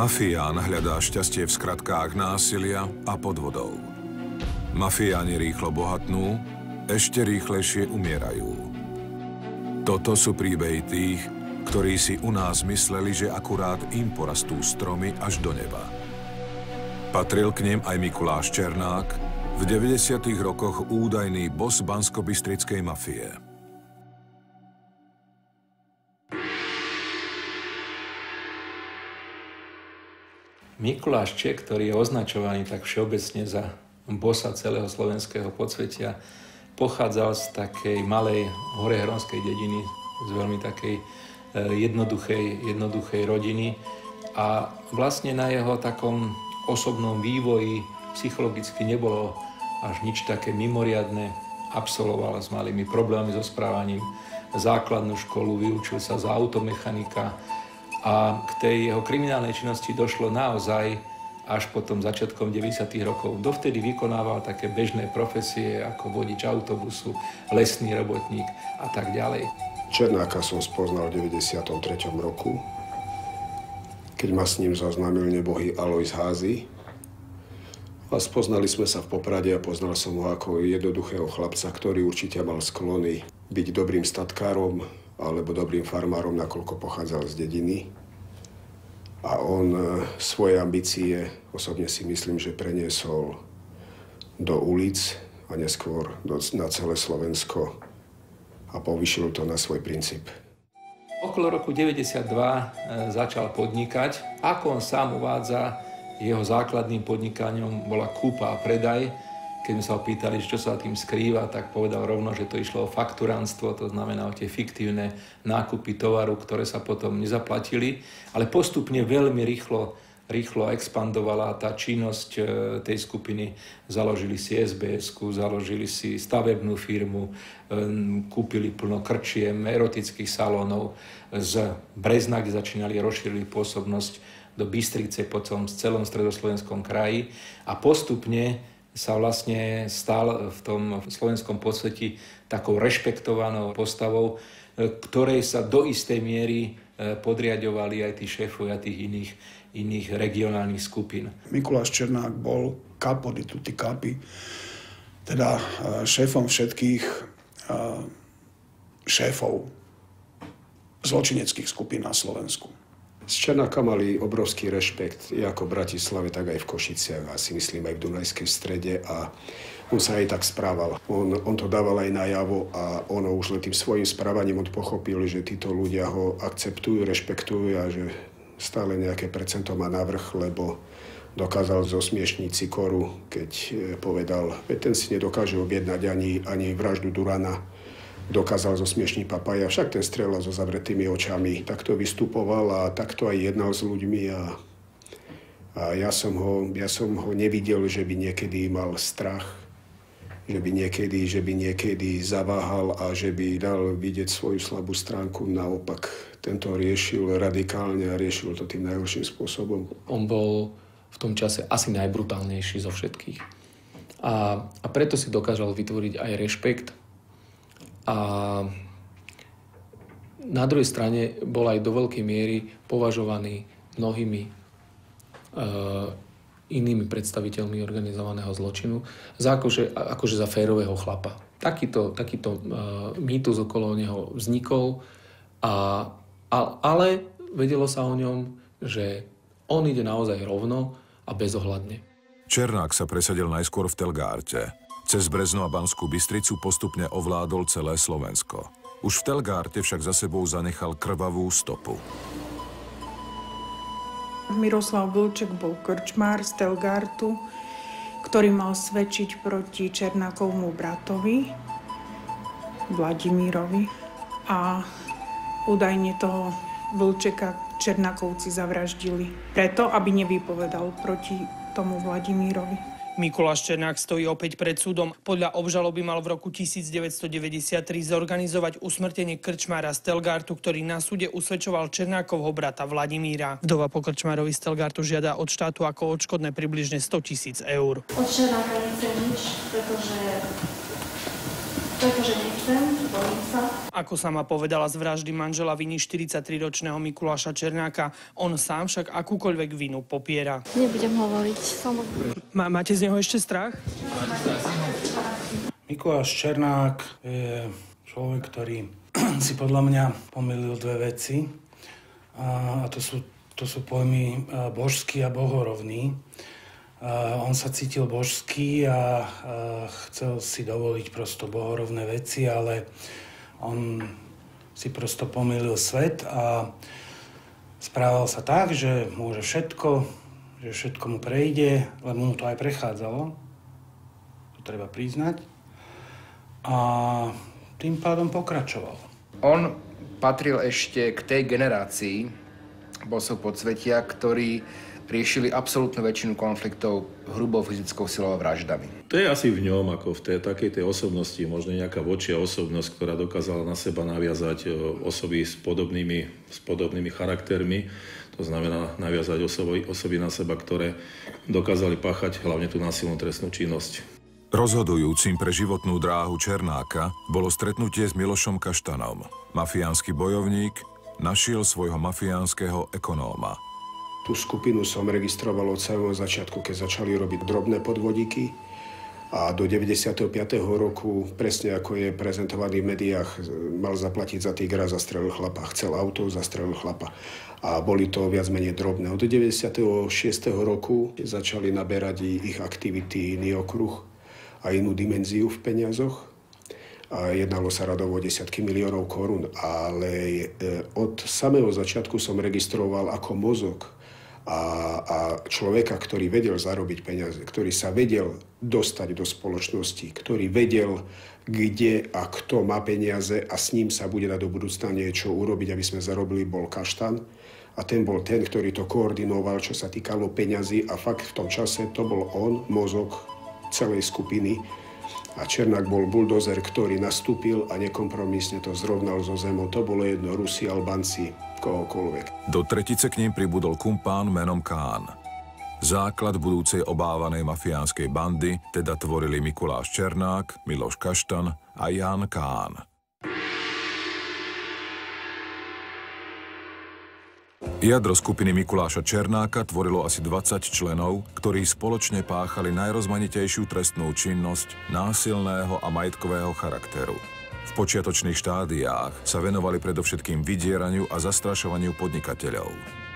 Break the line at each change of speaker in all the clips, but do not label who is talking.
Mafián hľadá šťastie v skratkách násilia a podvodov. Mafiáni rýchlo bohatnú, ešte rýchlejšie umierajú. Toto sú príbehy tých, ktorí si u nás mysleli, že akurát im porastú stromy až do neba. Patril k nim aj Mikuláš Černák, v 90. rokoch údajný bos banskobystrickej mafie.
Mikuláš Ček, ktorý je označovaný tak všeobecne za bossa celého slovenského podsvetia, pochádzal z takej malej horehronskej dediny, z veľmi takej jednoduchej rodiny a vlastne na jeho takom osobnom vývoji psychologicky nebolo až nič také mimoriadne. Absolvoval s malými problémami so správaním základnú školu, vyučil sa za automechanika a k tej jeho kriminálnej činnosti došlo naozaj až potom začiatkom 90. rokov. Dovtedy vykonával také bežné profesie ako vodič autobusu, lesný robotník a tak ďalej.
Černáka som spoznal v 93. roku, keď ma s ním zoznámil nebohý Alojz Házy. A spoznali sme sa v Poprade a poznal som ho ako jednoduchého chlapca, ktorý určite mal sklony byť dobrým statkárom alebo dobrým farmárom, nakoľko pochádzal z dediny. A on svoje ambície, osobne si myslím, že preniesol do ulic a neskôr na celé Slovensko a povýšil to na svoj princíp.
Okolo roku 92 začal podnikať. Ako on sám uvádza, jeho základným podnikaním bola kúpa a predaj. Keď sme sa ho pýtali, čo sa tým skrýva, tak povedal rovno, že to išlo o fakturánstvo, to znamená o tie fiktívne nákupy tovaru, ktoré sa potom nezaplatili. Ale postupne veľmi rýchlo expandovala tá činnosť tej skupiny. Založili si SBS-ku, založili si stavebnú firmu, kúpili plno krčiem, erotických salónov. Z Brezna, kde začínali, rozšírili pôsobnosť do Bystrice, potom v celom stredoslovenskom kraji a postupne sa vlastne stal v tom slovenskom podsvetí takou rešpektovanou postavou, ktorej sa do istej miery podriadovali aj tí šéfovia tých iných regionálnych skupín.
Mikuláš Černák bol capo di tutti capi, teda šéfom všetkých šéfov zločineckých skupín na Slovensku.
Z Černáka mali obrovský rešpekt, ako v Bratislave, tak aj v Košiciach a si myslím aj v Dunajskej Strede a on sa aj tak správal. On to dával aj najavo a ono už len tým svojím správaním on pochopil, že títo ľudia ho akceptujú, rešpektujú a že stále nejaké percento má navrch, lebo dokázal zosmiešniť Sikoru, keď povedal, že ten si nedokáže objednať ani vraždu Durana. Dokázal zosmiešniť Papaja, však ten strieľal so zavretými očami. Takto vystupoval a takto aj jednal s ľuďmi a ja som ho nevidel, že by niekedy mal strach, že by niekedy zaváhal a že by dal vidieť svoju slabú stránku. Naopak, tento riešil radikálne a riešil to tým najhorším spôsobom.
On bol v tom čase asi najbrutálnejší zo všetkých. A preto si dokázal vytvoriť aj rešpekt. A na druhej strane bol aj do veľkej miery považovaný mnohými inými predstaviteľmi organizovaného zločinu akože za férového chlapa. Takýto mýtus okolo neho vznikol, ale vedelo sa o ňom, že on ide naozaj rovno a bezohľadne.
Černák sa presadil najskôr v Telgárte. Cez Brezno a Banskú Bystricu postupne ovládol celé Slovensko. Už v Telgárte však za sebou zanechal krvavú stopu.
Miroslav Vlček bol krčmár z Telgártu, ktorý mal svedčiť proti Černákovmu bratovi, Vladimírovi. A údajne toho Vlčeka Černákovci zavraždili preto, aby nevypovedal proti tomu Vladimírovi.
Mikuláš Černák stojí opäť pred súdom. Podľa obžaloby mal v roku 1993 zorganizovať usmrtenie krčmára z Telgártu, ktorý na súde usvedčoval Černákovho brata Vladimíra. Vdova po krčmárovi z Telgártu žiada od štátu ako odškodné približne 100 000 eur.
Od Černáka nechce nič, pretože Pretože nechcem, bojím sa.
Ako sama povedala, z vraždy manžela viní 43-ročného Mikuláša Černáka. On sám však akúkoľvek vinu popiera.
Nebudem hovoriť.
Máte z neho ešte strach?
Mikuláš Černák je človek, ktorý si podľa mňa pomýlil dve veci. A to sú pojmy božský a bohorovný. On sa cítil božský a chcel si dovoliť prosto bohorovné veci, ale on si prosto pomýlil svet a správal sa tak, že môže všetko, že všetko mu prejde, lebo mu to aj prechádzalo. To treba priznať. A tým pádom pokračoval.
On patril ešte k tej generácii bosov podsvetia, ktorí riešili absolútnu väčšinu konfliktov hrubou fyzickou silou a vraždami.
To je asi v ňom, ako v takej tej osobnosti, možno nejaká vočia osobnosť, ktorá dokázala na seba naviazať osoby s podobnými charaktermi. To znamená naviazať osoby na seba, ktoré dokázali páchať hlavne tú násilnú trestnú činnosť.
Rozhodujúcim pre životnú dráhu Černáka bolo stretnutie s Milošom Kaštanom. Mafiánsky bojovník našiel svojho mafiánskeho ekonóma.
Tú skupinu som registroval od samého začiatku, keď začali robiť drobné podvodíky. A do 95. roku, presne ako je prezentovaný v médiách, mal zaplatiť za tigra, zastrelil chlapa. Chcel auto, zastrelil chlapa. A boli to viac menej drobné. Od 96. roku začali naberať ich aktivity iný okruh a inú dimenziu v peniazoch. A jednalo sa radovo o desiatky miliónov korún. Ale od samého začiatku som registroval ako mozog a človeka, ktorý vedel zarobiť peniaze, ktorý sa vedel dostať do spoločnosti, ktorý vedel, kde a kto má peniaze a s ním sa bude dať do budúcna niečo urobiť, aby sme zarobili, bol Kaštan. A ten bol ten, ktorý to koordinoval, čo sa týkalo peňazí a fakt v tom čase to bol on, mozog celej skupiny. A Černák bol buldozer, ktorý nastúpil a nekompromisne to zrovnal so zemou. To bolo jedno, Rusi, Albánci, kohokoľvek.
Do tretice k ním pribudol kumpán menom Kán. Základ budúcej obávanej mafiánskej bandy teda tvorili Mikuláš Černák, Miloš Kaštan a Ján Kán. Jadro skupiny Mikuláša Černáka tvorilo asi 20 členov, ktorí spoločne páchali najrozmanitejšiu trestnú činnosť násilného a majetkového charakteru. V počiatočných štádiách sa venovali predovšetkým vydieraniu a zastrašovaniu podnikateľov.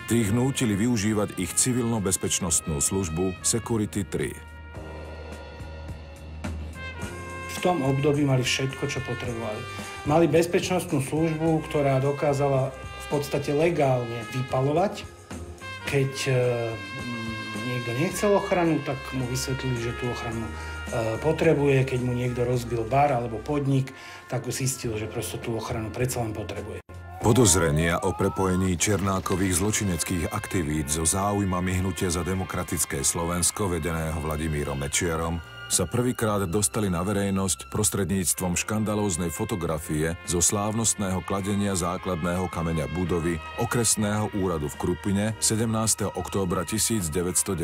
Tých nútili využívať ich civilno-bezpečnostnú službu Security 3.
V tom období mali všetko, čo potrebovali. Mali bezpečnostnú službu, ktorá dokázala v podstate legálne vypaľovať. Keď niekto nechcel ochranu, tak mu vysvetlili, že tú ochranu potrebuje. Keď mu niekto rozbil bar alebo podnik, tak zistil, že prosto tú ochranu predsa len potrebuje.
Podozrenia o prepojení Černákových zločineckých aktivít so záujmami Hnutia za demokratické Slovensko vedeného Vladimírom Mečiarom sa prvýkrát dostali na verejnosť prostredníctvom škandalóznej fotografie zo slávnostného kladenia základného kameňa budovy okresného úradu v Krupine 17. októbra 1997.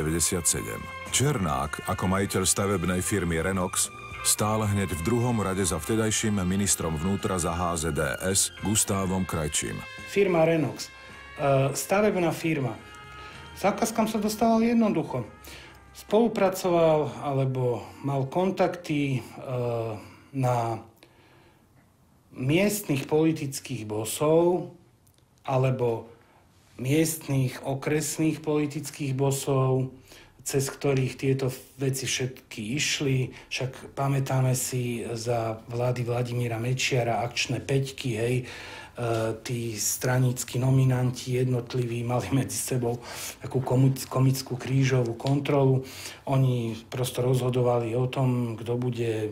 Černák, ako majiteľ stavebnej firmy Renox, stál hneď v druhom rade za vtedajším ministrom vnútra za HZDS Gustávom Krajčím.
Firma Renox, stavebná firma. Zákazkám sa dostával jednoducho. Spolupracoval alebo mal kontakty na miestnych politických bosov alebo miestnych okresných politických bosov, cez ktorých tieto veci všetky išli. Však pamätáme si za vlády Vladimíra Mečiara akčné peťky, hej, tí straníckí nominanti jednotliví mali medzi sebou takú komickú krížovú kontrolu. Oni prosto rozhodovali o tom, kto bude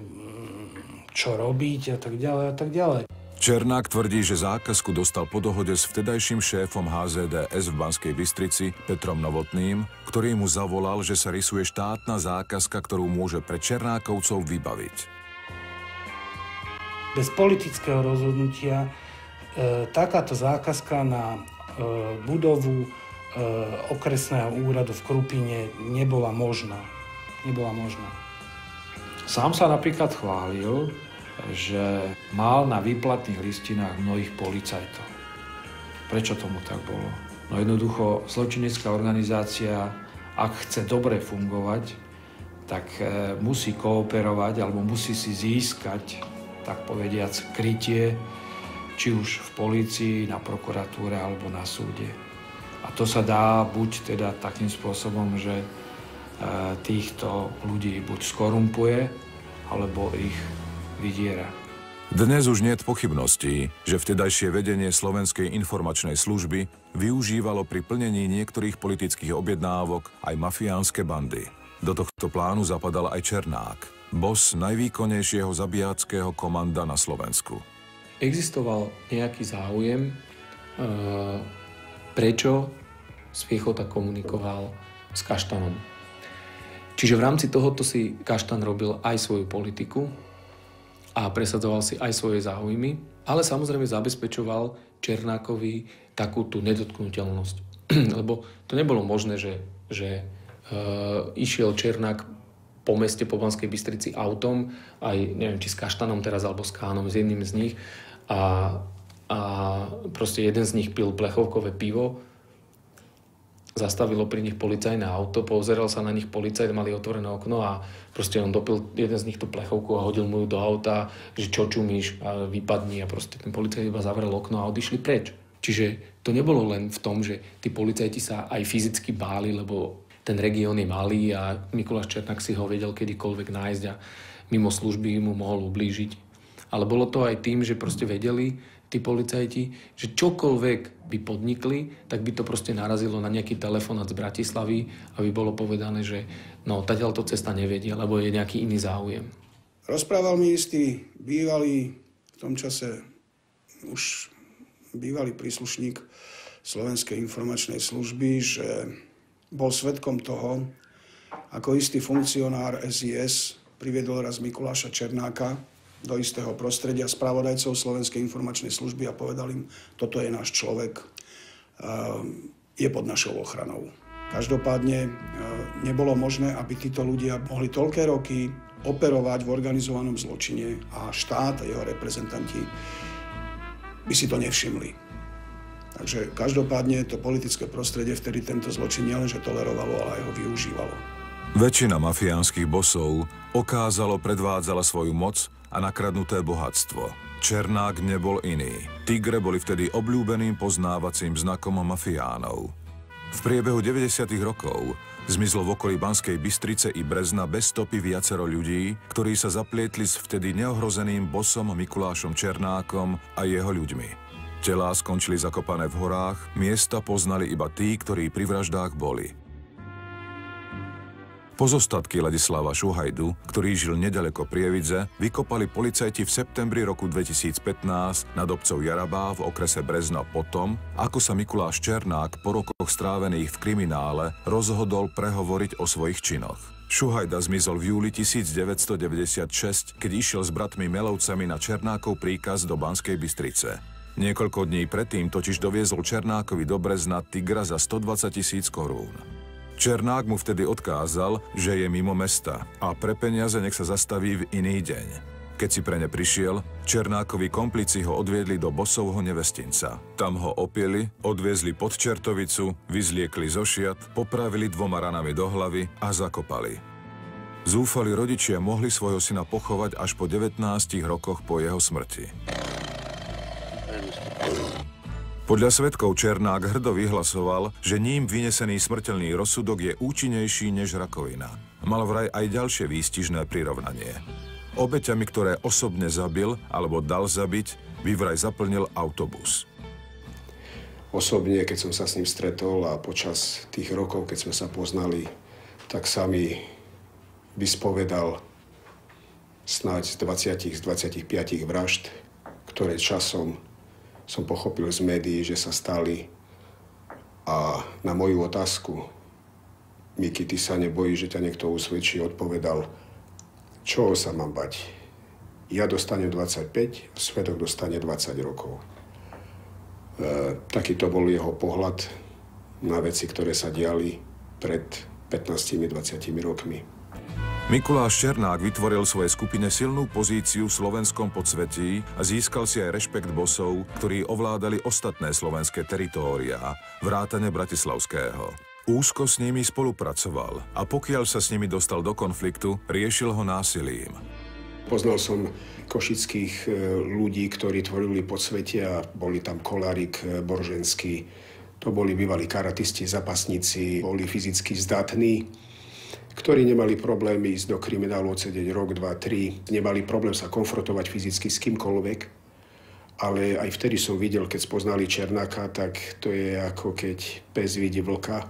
čo robiť a tak ďalej a tak ďalej.
Černák tvrdí, že zákazku dostal po dohode s vtedajším šéfom HZDS v Banskej Bystrici Petrom Novotným, ktorý mu zavolal, že sa rysuje štátna zákazka, ktorú môže pre Černákovcov vybaviť.
Bez politického rozhodnutia takáto zákazka na budovu okresného úradu v Krupine nebola možná. Sám sa napríklad chválil,
že mal na výplatných listinách mnohých policajtov. Prečo tomu tak bolo? No jednoducho, zločinecká organizácia, ak chce dobre fungovať, tak musí kooperovať alebo musí si získať, tak povediac, krytie, či už v polícii, na prokuratúre alebo na súde. A to sa dá buď teda takým spôsobom, že týchto ľudí buď skorumpuje, alebo ich vydiera.
Dnes už niet pochybností, že vtedajšie vedenie Slovenskej informačnej služby využívalo pri plnení niektorých politických objednávok aj mafiánske bandy. Do tohto plánu zapadal aj Černák, boss najvýkonnejšieho zabíjackého komanda na Slovensku.
Existoval nejaký záujem, prečo Sviechota komunikoval s Kaštanom. Čiže v rámci tohoto si Kaštan robil aj svoju politiku a presadzoval si aj svoje záujmy, ale samozrejme zabezpečoval Černákovi takú tú nedotknuteľnosť. Lebo to nebolo možné, že išiel Černák po meste, po Banskej Bystrici autom, aj neviem, či s Kaštanom teraz, alebo s Kánom, s jedným z nich, a proste jeden z nich pil plechovkové pivo, zastavilo pri nich policajné auto, pozeral sa na nich policajt, mali otvorené okno a proste on dopil jeden z nich tú plechovku a hodil mu ju do auta, že čo čumíš a vypadni, a proste ten policajt iba zavrel okno a odišli preč. Čiže to nebolo len v tom, že tí policajti sa aj fyzicky báli, lebo ten región je malý a Mikuláš Černák si ho vedel kedykoľvek nájsť a mimo služby mu mohol ublížiť. Ale bolo to aj tým, že proste vedeli tí policajti, že čokoľvek by podnikli, tak by to proste narazilo na nejaký telefonát z Bratislavy, aby bolo povedané, že no, tadiaľto cesta nevedie, lebo je nejaký iný záujem.
Rozprával mi istý bývalý, v tom čase už bývalý príslušník Slovenskej informačnej služby, že bol svedkom toho, ako istý funkcionár SIS priviedol raz Mikuláša Černáka do istého prostredia spravodajcov Slovenskej informačnej služby a povedal im, toto je náš človek, je pod našou ochranou. Každopádne nebolo možné, aby títo ľudia mohli toľké roky operovať v organizovanom zločine a štát a jeho reprezentanti by si to nevšimli. Takže každopádne to politické prostredie vtedy tento zločin nielenže tolerovalo, ale aj ho využívalo.
Väčšina mafiánskych bosov okázalo predvádzala svoju moc a nakradnuté bohatstvo. Černák nebol iný. Tigre boli vtedy obľúbeným poznávacím znakom mafiánov. V priebehu 90. rokov zmizlo v okolí Banskej Bystrice i Brezna bez stopy viacero ľudí, ktorí sa zaplietli s vtedy neohrozeným bosom Mikulášom Černákom a jeho ľuďmi. Telá skončili zakopané v horách, miesta poznali iba tí, ktorí pri vraždách boli. Pozostatky Ladislava Šuhajdu, ktorý žil nedaleko Prievidze, vykopali policajti v septembri roku 2015 nad obcov Jarabá v okrese Brezna potom, ako sa Mikuláš Černák po rokoch strávených v kriminále rozhodol prehovoriť o svojich činoch. Šuhajda zmizol v júli 1996, keď išiel s bratmi Melovcami na Černákov príkaz do Banskej Bystrice. Niekoľko dní predtým totiž doviezol Černákovi do Brezna tigra za 120 000 korún. Černák mu vtedy odkázal, že je mimo mesta a pre peniaze nech sa zastaví v iný deň. Keď si pre ne prišiel, Černákovi komplici ho odviedli do bosovho nevestinca. Tam ho opieli, odviezli pod Čertovicu, vyzliekli zo šiat, popravili 2 ranami do hlavy a zakopali. Zúfali rodičia mohli svojho syna pochovať až po 19 rokoch po jeho smrti. Podľa svedkov Černák hrdo vyhlasoval, že ním vynesený smrteľný rozsudok je účinnejší než rakovina. Mal vraj aj ďalšie výstižné prirovnanie. Obeťami, ktoré osobne zabil alebo dal zabiť, by vraj zaplnil autobus.
Osobne, keď som sa s ním stretol a počas tých rokov, keď sme sa poznali, tak sa mi vyspovedal snáď z 25 vražd, ktoré časom som pochopil z médií, že sa stali. A na moju otázku, Miki, ty sa nebojíš, že ťa niekto usvedčí, odpovedal, čoho sa mám bať? Ja dostanem 25, svedok dostane 20 rokov. Takýto bol jeho pohľad na veci, ktoré sa diali pred 15-20 rokmi.
Mikuláš Černák vytvoril svojej skupine silnú pozíciu v slovenskom podsvetí a získal si aj rešpekt bosov, ktorí ovládali ostatné slovenské teritóriá, vrátane bratislavského. Úzko s nimi spolupracoval a pokiaľ sa s nimi dostal do konfliktu, riešil ho násilím.
Poznal som košických ľudí, ktorí tvorili podsvetia, boli tam Kolárik, Boržanský, to boli bývalí karatisti, zapasníci, boli fyzicky zdatní, ktorí nemali problém ísť do kriminálu, odsedeť rok, 2, 3, nemali problém sa konfrontovať fyzicky s kýmkoľvek, ale aj vtedy som videl, keď spoznali Černáka, tak to je ako keď pes vidí vlka,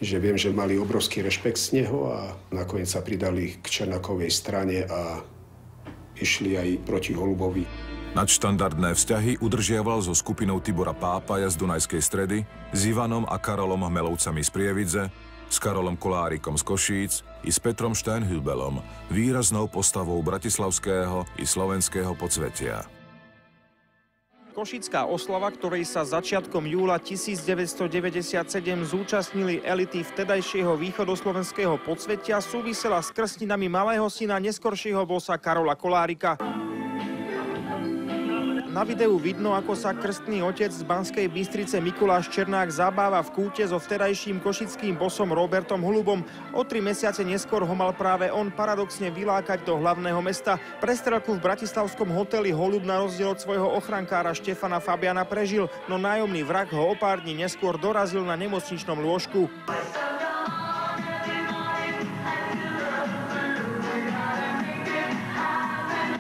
že viem, že mali obrovský rešpekt z neho a nakoniec sa pridali k Černákovej strane a išli aj proti Holubovi.
Nadštandardné vzťahy udržiaval so skupinou Tibora Pápaja z Dunajskej Stredy, s Ivanom a Karolom Hmelovcami z Prievidze, s Karolom Kolárikom z Košíc i s Petrom Steinhübelom, výraznou postavou bratislavského i slovenského podsvetia.
Košická oslava, ktorej sa začiatkom júla 1997 zúčastnili elity vtedajšieho východoslovenského podsvetia, súvisela s krstninami malého syna neskoršieho bossa Karola Kolárika. Na videu vidno, ako sa krstný otec z Banskej Bystrice Mikuláš Černák zabáva v kúte so vtedajším košickým bosom Robertom Holubom. O 3 mesiace neskôr ho mal práve on paradoxne vylákať do hlavného mesta. Prestrelku v bratislavskom hoteli Holub na rozdiel od svojho ochrankára Štefana Fabiana prežil, no nájomný vrah ho o pár dní neskôr dorazil na nemocničnom lôžku.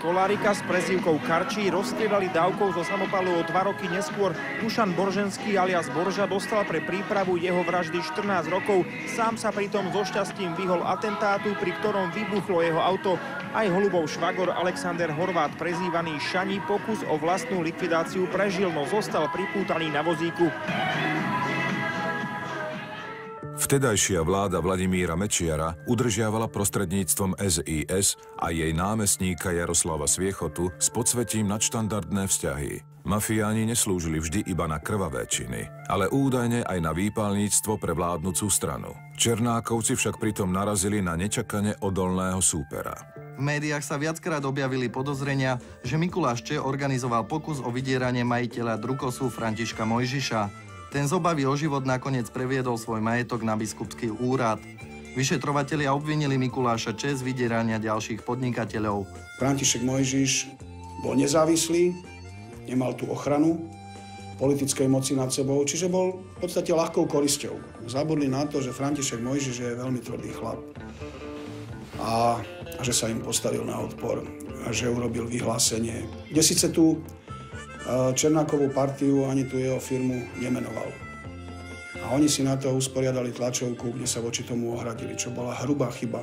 Kolárika s prezývkou Karčí rozstriedali dávkou zo samopalu o 2 roky neskôr. Dušan Boržanský alias Borža dostal pre prípravu jeho vraždy 14 rokov. Sám sa pritom so šťastím vyhol atentátu, pri ktorom vybuchlo jeho auto. Aj Holubov švagor Alexander Horvát, prezývaný Šani, pokus o vlastnú likvidáciu prežil, no zostal pripútaný na vozíku.
Vtedajšia vláda Vladimíra Mečiara udržiavala prostredníctvom SIS a jej námestníka Jaroslava Sviechotu s podsvetím nadštandardné vzťahy. Mafiáni neslúžili vždy iba na krvavé činy, ale údajne aj na výpalníctvo pre vládnucú stranu. Černákovci však pritom narazili na nečakane odolného súpera.
V médiách sa viackrát objavili podozrenia, že Mikuláš Č. organizoval pokus o vydieranie majiteľa Drukosu Františka Mojžiša. Ten z obavy o život nakoniec previedol svoj majetok na biskupský úrad. Vyšetrovatelia obvinili Mikuláša Č. z vydierania ďalších podnikateľov.
František Mojžiš bol nezávislý, nemal tú ochranu politickej moci nad sebou, čiže bol v podstate ľahkou korisťou. Zabudli na to, že František Mojžiš je veľmi tvrdý chlap a že sa im postavil na odpor a že urobil vyhlásenie, kde síce tú Černákovú partiu ani tú jeho firmu nemenoval. A oni si na to usporiadali tlačovku, kde sa voči tomu ohradili, čo bola hrubá chyba.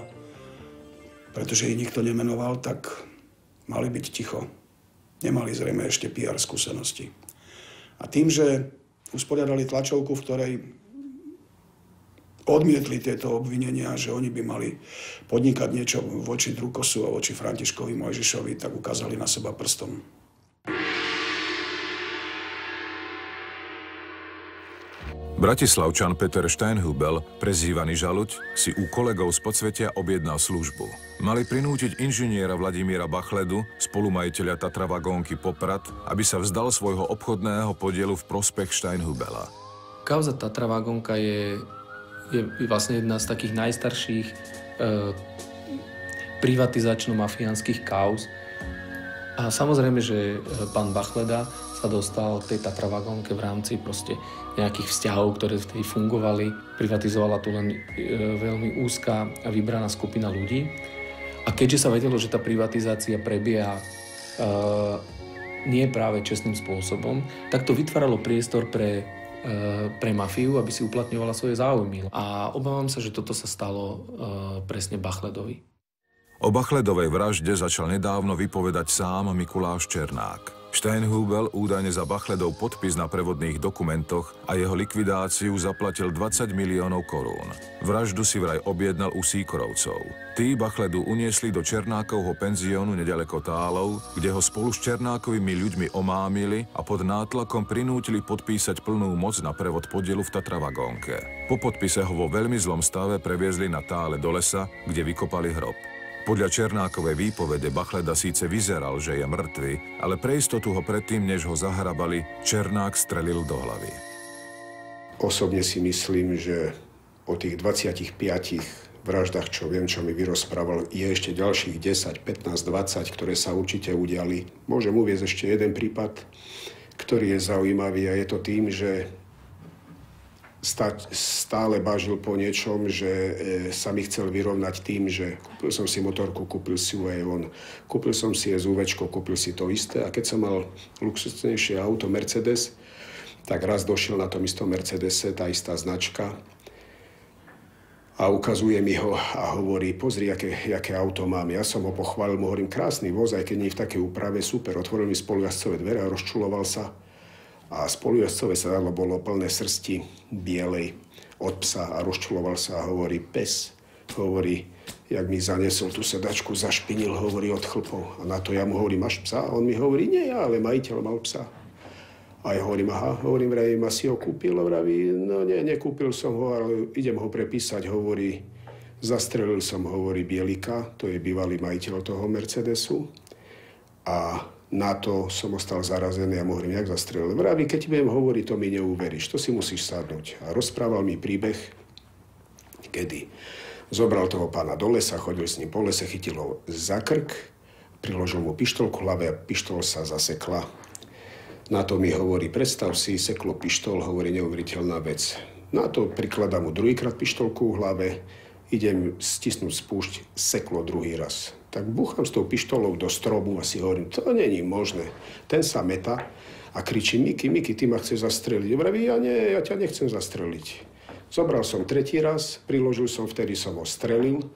Pretože ich nikto nemenoval, tak mali byť ticho. Nemali zrejme ešte PR skúsenosti. A tým, že usporiadali tlačovku, v ktorej odmietli tieto obvinenia, že oni by mali podnikať niečo voči Drukosu a voči Františkovi Mojžišovi, tak ukázali na seba prstom.
Bratislavčan Peter Steinhübel, prezývaný Žaluť, si u kolegov z podsvetia objednal službu. Mali prinútiť inžiniera Vladimíra Bachledu, spolumajiteľa Tatravagónky Poprad, aby sa vzdal svojho obchodného podielu v prospech Steinhübela.
Kauza Tatravagónka je vlastne jedna z takých najstarších privatizačno-mafiánskych kauz. A samozrejme, že pán Bachleda sa dostal k tej Tatravagónke v rámci proste nejakých vzťahov, ktoré vtedy fungovali. Privatizovala tu len veľmi úzka a vybraná skupina ľudí. A keďže sa vedelo, že tá privatizácia prebieha nie práve čestným spôsobom, tak to vytváralo priestor pre mafiu, aby si uplatňovala svoje záujmy. A obávam sa, že toto sa stalo presne Bachledovi.
O Bachledovej vražde začal nedávno vypovedať sám Mikuláš Černák. Steinhübel údajne za Bachledov podpis na prevodných dokumentoch a jeho likvidáciu zaplatil 20 miliónov korún. Vraždu si vraj objednal u Síkorovcov. Tí Bachledu uniesli do Černákovho penziónu nedaleko Tálov, kde ho spolu s Černákovými ľuďmi omámili a pod nátlakom prinútili podpísať plnú moc na prevod podielu v Tatravagónke. Po podpise ho vo veľmi zlom stave previezli na Tále do lesa, kde vykopali hrob. Podľa Černákovej výpovede Bachleda síce vyzeral, že je mŕtvy, ale pre istotu ho predtým, než ho zahrabali, Černák strelil do hlavy.
Osobne si myslím, že o tých 25 vraždách, čo viem, čo mi vyrozprával, je ešte ďalších 10, 15, 20, ktoré sa určite udiali. Môžem uviesť ešte jeden prípad, ktorý je zaujímavý a je to tým, že stále bážil po niečom, že sa mi chcel vyrovnať tým, že kúpil som si motorku, kúpil si ju aj on. Kúpil som si SUVčko, kúpil si to isté a keď som mal luxusnejšie auto Mercedes, tak raz došiel na tom istom Mercedese, tá istá značka a ukazuje mi ho a hovorí, pozri, aké auto mám. Ja som ho pochválil, mu hovorím, krásny voz, aj keď nie je v takej úprave, super. Otvoril mi spolujazdcové dvere a rozčuloval sa. A spolujazdcové sedadlo bolo plné srsti bielej od psa a rozčuloval sa a hovorí, pes, hovorí, jak mi zanesol tú sedačku, zašpinil, hovorí od chlpov. A na to ja mu hovorím, máš psa? A on mi hovorí, nie ja, ale majiteľ mal psa. A ja hovorím, aha, hovorím, vravím, a si ho kúpil? Vraví, no nie, nekúpil som ho, ale idem ho prepísať, hovorí, zastrelil som, hovorí, Bielika, to je bývalý majiteľ toho Mercedesu. A na to som ostal zarazený a hovorím, jak zastrelil. Vraví, keď ti budem hovoriť, to mi neuveríš, to si musíš sadnúť. A rozprával mi príbeh, kedy zobral toho pána do lesa, chodil s ním po lese, chytil ho za krk, priložil mu pištol k hlave a pištol sa zasekla. Na to mi hovorí, predstav si, seklo pištol, hovorí, neuveriteľná vec. Na to prikladá mu druhýkrát pištolku v hlave, idem stisnúť spúšť, seklo druhý raz. Tak búcham s tou pištolou do stromu a si hovorím, to není možné. Ten sa meta a kričí, Miky, ty ma chceš zastreliť. Vraví, ja ťa nechcem zastreliť. Zobral som tretí raz, priložil som, vtedy som ho strelil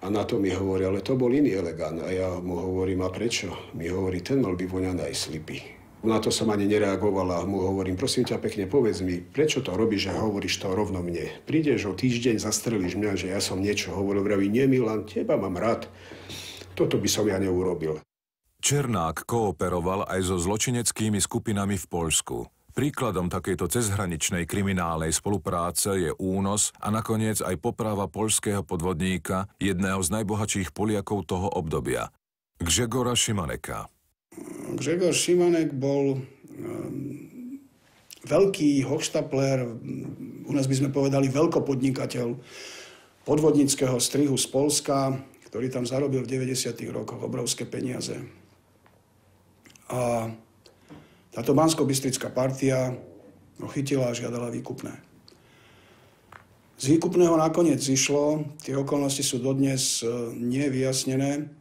a na to mi hovorí, ale to bol iný elegant. A ja mu hovorím, a prečo? Mi hovorí, ten mal byť voňaný aj slipy. Na to som ani nereagoval a mu hovorím, prosím ťa pekne, povedz mi, prečo to robíš, že hovoríš to rovno mne? Prídeš o týždeň, zastrelíš mňa, že ja som niečo hovoril, vraví, nie Milan, teba mám rád. Toto by som ja neurobil.
Černák kooperoval aj so zločineckými skupinami v Poľsku. Príkladom takejto cezhraničnej kriminálnej spolupráce je únos a nakoniec aj poprava poľského podvodníka, jedného z najbohatších Poliakov toho obdobia, Grzegora Šimaneka.
Grzegor Šimanek bol veľký hochštapler, u nás by sme povedali veľkopodnikateľ podvodníckeho strihu z Poľska, ktorý tam zarobil v 90. rokoch obrovské peniaze. A táto banskobystrická partia ho chytila a žiadala výkupné. Z výkupného nakoniec zišlo, tie okolnosti sú dodnes nevyjasnené.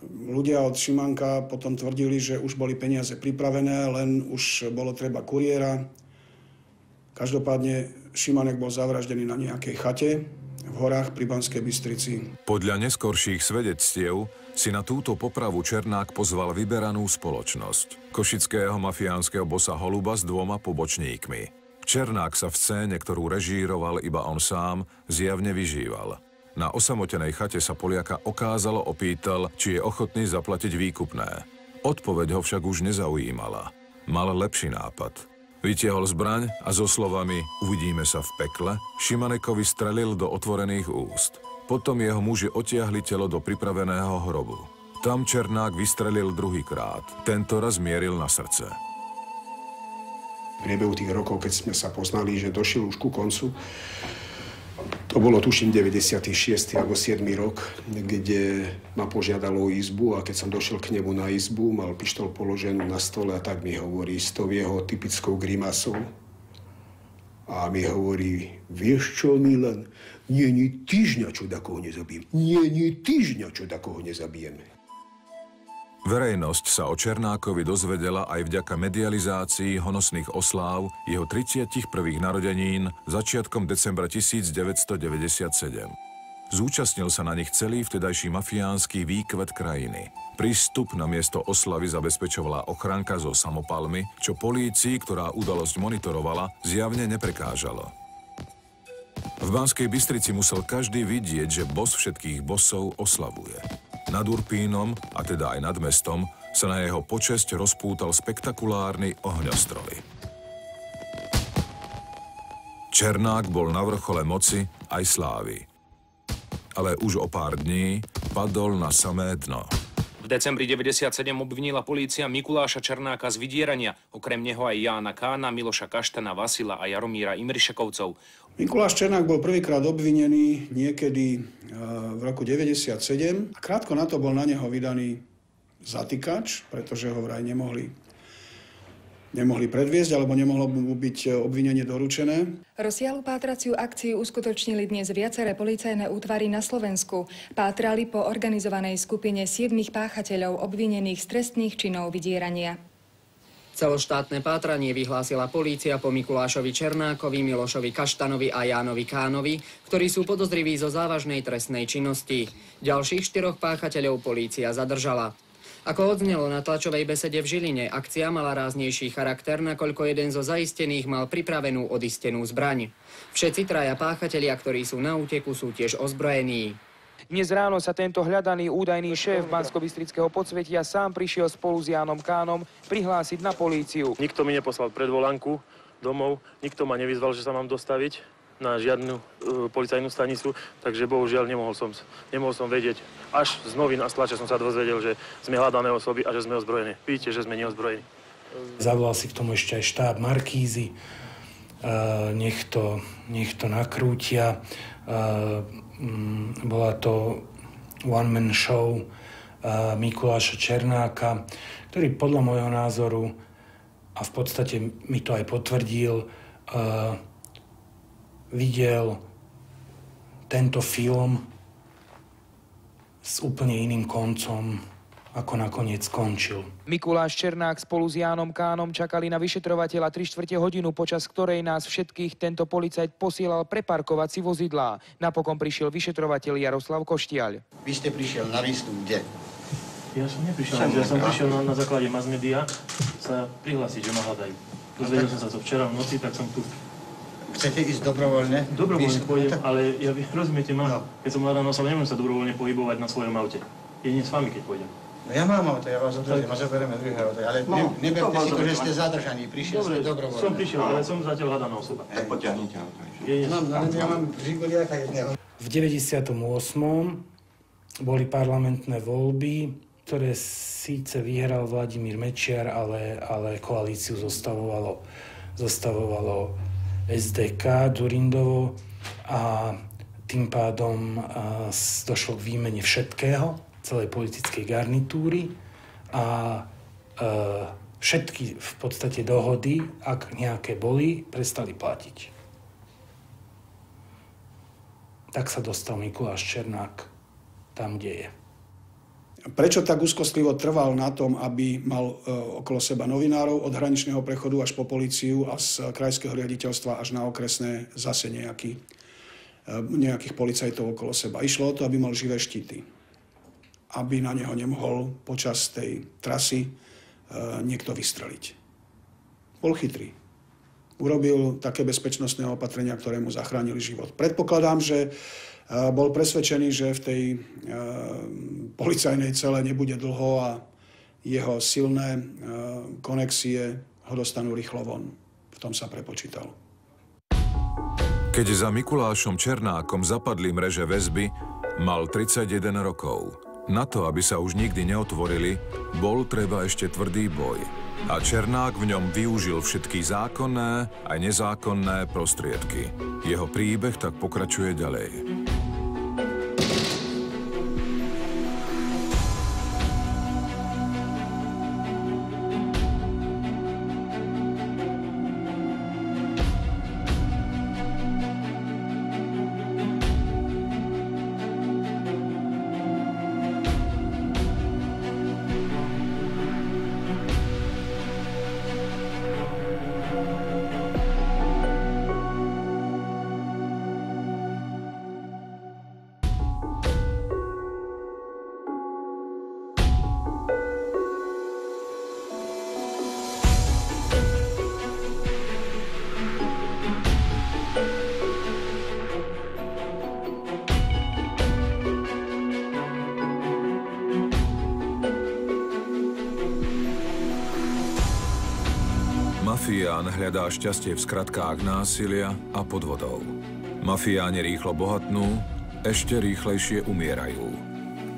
Ľudia od Šimanka potom tvrdili, že už boli peniaze pripravené, len už bolo treba kuriéra. Každopádne Šimanek bol zavraždený na nejakej chate v horách pri Banskej Bystrici.
Podľa neskorších svedectiev si na túto popravu Černák pozval vyberanú spoločnosť. Košického mafiánskeho bossa Holuba s 2 pobočníkmi. Černák sa v scéne, ktorú režíroval iba on sám, zjavne vyžíval. Na osamotenej chate sa Poliaka okázalo opýtal, či je ochotný zaplatiť výkupné. Odpoveď ho však už nezaujímala. Mal lepší nápad. Vytiahol zbraň a so slovami uvidíme sa v pekle, Šimanekovi strelil do otvorených úst. Potom jeho muži otiahli telo do pripraveného hrobu. Tam Černák vystrelil druhýkrát. Tento raz mieril na srdce.
V priebehu tých rokov, keď sme sa poznali, že došiel už ku koncu, to bolo, tuším, 96. alebo 7. rok, kde ma požiadalo o izbu a keď som došiel k nemu na izbu, mal pištol položenú na stole a tak mi hovorí s tou jeho typickou grimasou. A mi hovorí, vieš čo, Milan, nie týždňa, čo takoho nezabijem. Nie týždňa, čo takoho nezabijem.
Verejnosť sa o Černákovi dozvedela aj vďaka medializácii honosných osláv jeho 31. narodenín začiatkom decembra 1997. Zúčastnil sa na nich celý vtedajší mafiánsky výkvet krajiny. Prístup na miesto oslavy zabezpečovala ochranka zo samopalmy, čo polícii, ktorá udalosť monitorovala, zjavne neprekážalo. V Banskej Bystrici musel každý vidieť, že boss všetkých bossov oslavuje. Nad Urpínom, a teda aj nad mestom, sa na jeho počesť rozpútal spektakulárny ohňostroj. Černák bol na vrchole moci aj slávy. ale už o pár dní padol na samé dno.
V decembri 1997 obvinila polícia Mikuláša Černáka z vydierania. Okrem neho aj Jána Kána, Miloša Kaštana, Vasila a Jaromíra Imrišekovcov.
Mikuláš Černák bol prvýkrát obvinený niekedy v roku 1997 a krátko na to bol na neho vydaný zatýkač, pretože ho vraj nemohli predviesť, alebo nemohlo mu byť obvinenie doručené.
Rozsiahlu pátraciu akciu uskutočnili dnes viaceré policajné útvary na Slovensku. Pátrali po organizovanej skupine 7 páchateľov obvinených z trestných činov vydierania.
Celoštátne pátranie vyhlásila polícia po Mikulášovi Černákovi, Milošovi Kaštanovi a Jánovi Kánovi, ktorí sú podozriví zo závažnej trestnej činnosti. Ďalších 4 páchateľov polícia zadržala. Ako odznelo na tlačovej besede v Žiline, akcia mala ráznejší charakter, nakoľko jeden zo zaistených mal pripravenú odistenú zbraň. Všetci 3 páchatelia, ktorí sú na úteku, sú tiež ozbrojení.
Dnes ráno sa tento hľadaný údajný šéf Banskobystrického podsvetia sám prišiel spolu s Jánom Kánom prihlásiť na políciu.
Nikto mi neposlal predvolanku domov, nikto ma nevyzval, že sa mám dostaviť na žiadnu policajnú stanicu, takže bohužiaľ nemohol som vedieť. Až z novín a z tlače som sa dozvedel, že sme hľadané osoby a že sme ozbrojení. Vidíte, že sme neozbrojení.
Zavolal si k tomu ešte aj štáb Markízy, nech to nakrútia. Bola to one-man show Mikuláša Černáka, ktorý podľa môjho názoru, a v podstate mi to aj potvrdil, videl tento film s úplne iným koncom, ako nakoniec skončil.
Mikuláš Černák spolu s Jánom Kánom čakali na vyšetrovateľa 3/4 hodinu, počas ktorej nás všetkých tento policajt posielal preparkovať si vozidlá. Napokon prišiel vyšetrovateľ Jaroslav Koštiaľ.
Vy ste prišiel na výstup kde?
Ja som neprišiel, ja som prišiel na základe mass media sa prihlásiť, že ma hľadajú. Dozvedel som sa to včera v noci, tak som tu.
Chcete ísť dobrovoľne?
Dobrovoľne pôjdem, ale ja, rozumiete ma, keď som hľadaná osoba, nemôžem sa dobrovoľne pohybovať na svojom aute. Jedine s vami, keď pôjdem.
No ja mám auto, ja vás odveziem a zoberieme druhé auto, ale neberte si to, že ste zadržaní, prišiel ste dobrovoľne.
Som prišiel, ale som zatiaľ hľadaná osoba.
Potiahnite auto. Ja mám Žigoliaka jedného.
V 98. boli parlamentné voľby, ktoré síce vyhral Vladimír Mečiar, ale koalíciu zostavovalo SDK, Dzurindovo, a tým pádom došlo k výmene všetkého, celej politickej garnitúry, a všetky v podstate dohody, ak nejaké boli, prestali platiť. Tak sa dostal Mikuláš Černák tam, kde je.
Prečo tak úzkostlivo trval na tom, aby mal okolo seba novinárov od hraničného prechodu až po políciu a z krajského riaditeľstva až na okresné zase nejakých policajtov okolo seba? Išlo o to, aby mal živé štíty. Aby na neho nemohol počas tej trasy niekto vystreliť. Bol chytrý. Urobil také bezpečnostné opatrenia, ktoré mu zachránili život. Predpokladám, že bol presvedčený, že v tej policajnej cele nebude dlho a jeho silné konexie ho dostanú rýchlo von. V tom sa prepočítal.
Keď za Mikulášom Černákom zapadli mreže väzby, mal 31 rokov. Na to, aby sa už nikdy neotvorili, bol treba ešte tvrdý boj. A Černák v ňom využil všetky zákonné aj nezákonné prostriedky. Jeho príbeh tak pokračuje ďalej. Mafián hľadá šťastie v skratkách násilia a podvodov. Mafiáni rýchlo bohatnú ešte rýchlejšie umierajú.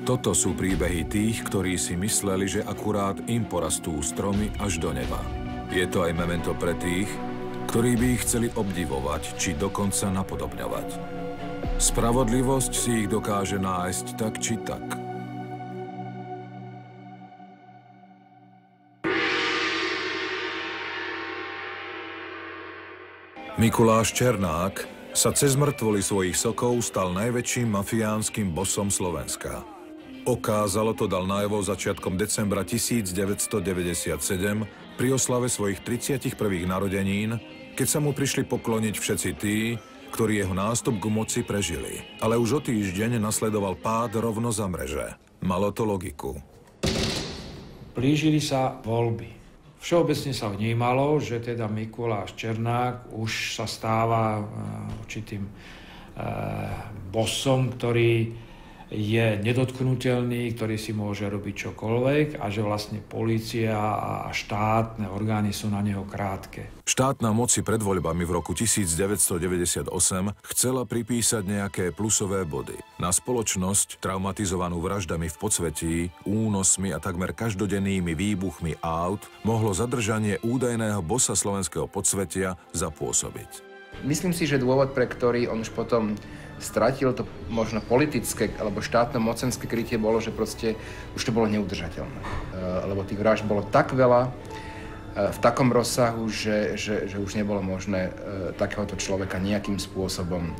Toto sú príbehy tých, ktorí si mysleli, že akurát im porastú stromy až do neba. Je to aj memento pre tých, ktorí by ich chceli obdivovať, či dokonca napodobňovať. Spravodlivosť si ich dokáže nájsť tak či tak. Mikuláš Černák sa cez mŕtvoly svojich sokov stal najväčším mafiánskym bosom Slovenska. Okázalo to dal najavo začiatkom decembra 1997 pri oslave svojich 31. narodenín, keď sa mu prišli pokloniť všetci tí, ktorí jeho nástup k moci prežili. Ale už o týždeň nasledoval pád rovno za mreže. Malo to logiku.
Blížili sa voľby. Všeobecne sa vnímalo, že teda Mikuláš Černák už sa stáva určitým bosom, ktorý je nedotknutelný, ktorý si môže robiť čokoľvek a že vlastne polícia a štátne orgány sú na neho krátke.
Štátna moc si pred voľbami v roku 1998 chcela pripísať nejaké plusové body. Na spoločnosť, traumatizovanú vraždami v podsvetí, únosmi a takmer každodennými výbuchmi aut, mohlo zadržanie údajného bossa slovenského podsvetia zapôsobiť.
Myslím si, že dôvod, pre ktorý on už potom stratil to možno politické alebo štátno-mocenské krytie, bolo, že proste už to bolo neudržateľné. Lebo tých vražd bolo tak veľa, v takom rozsahu, že už nebolo možné takéhoto človeka nejakým spôsobom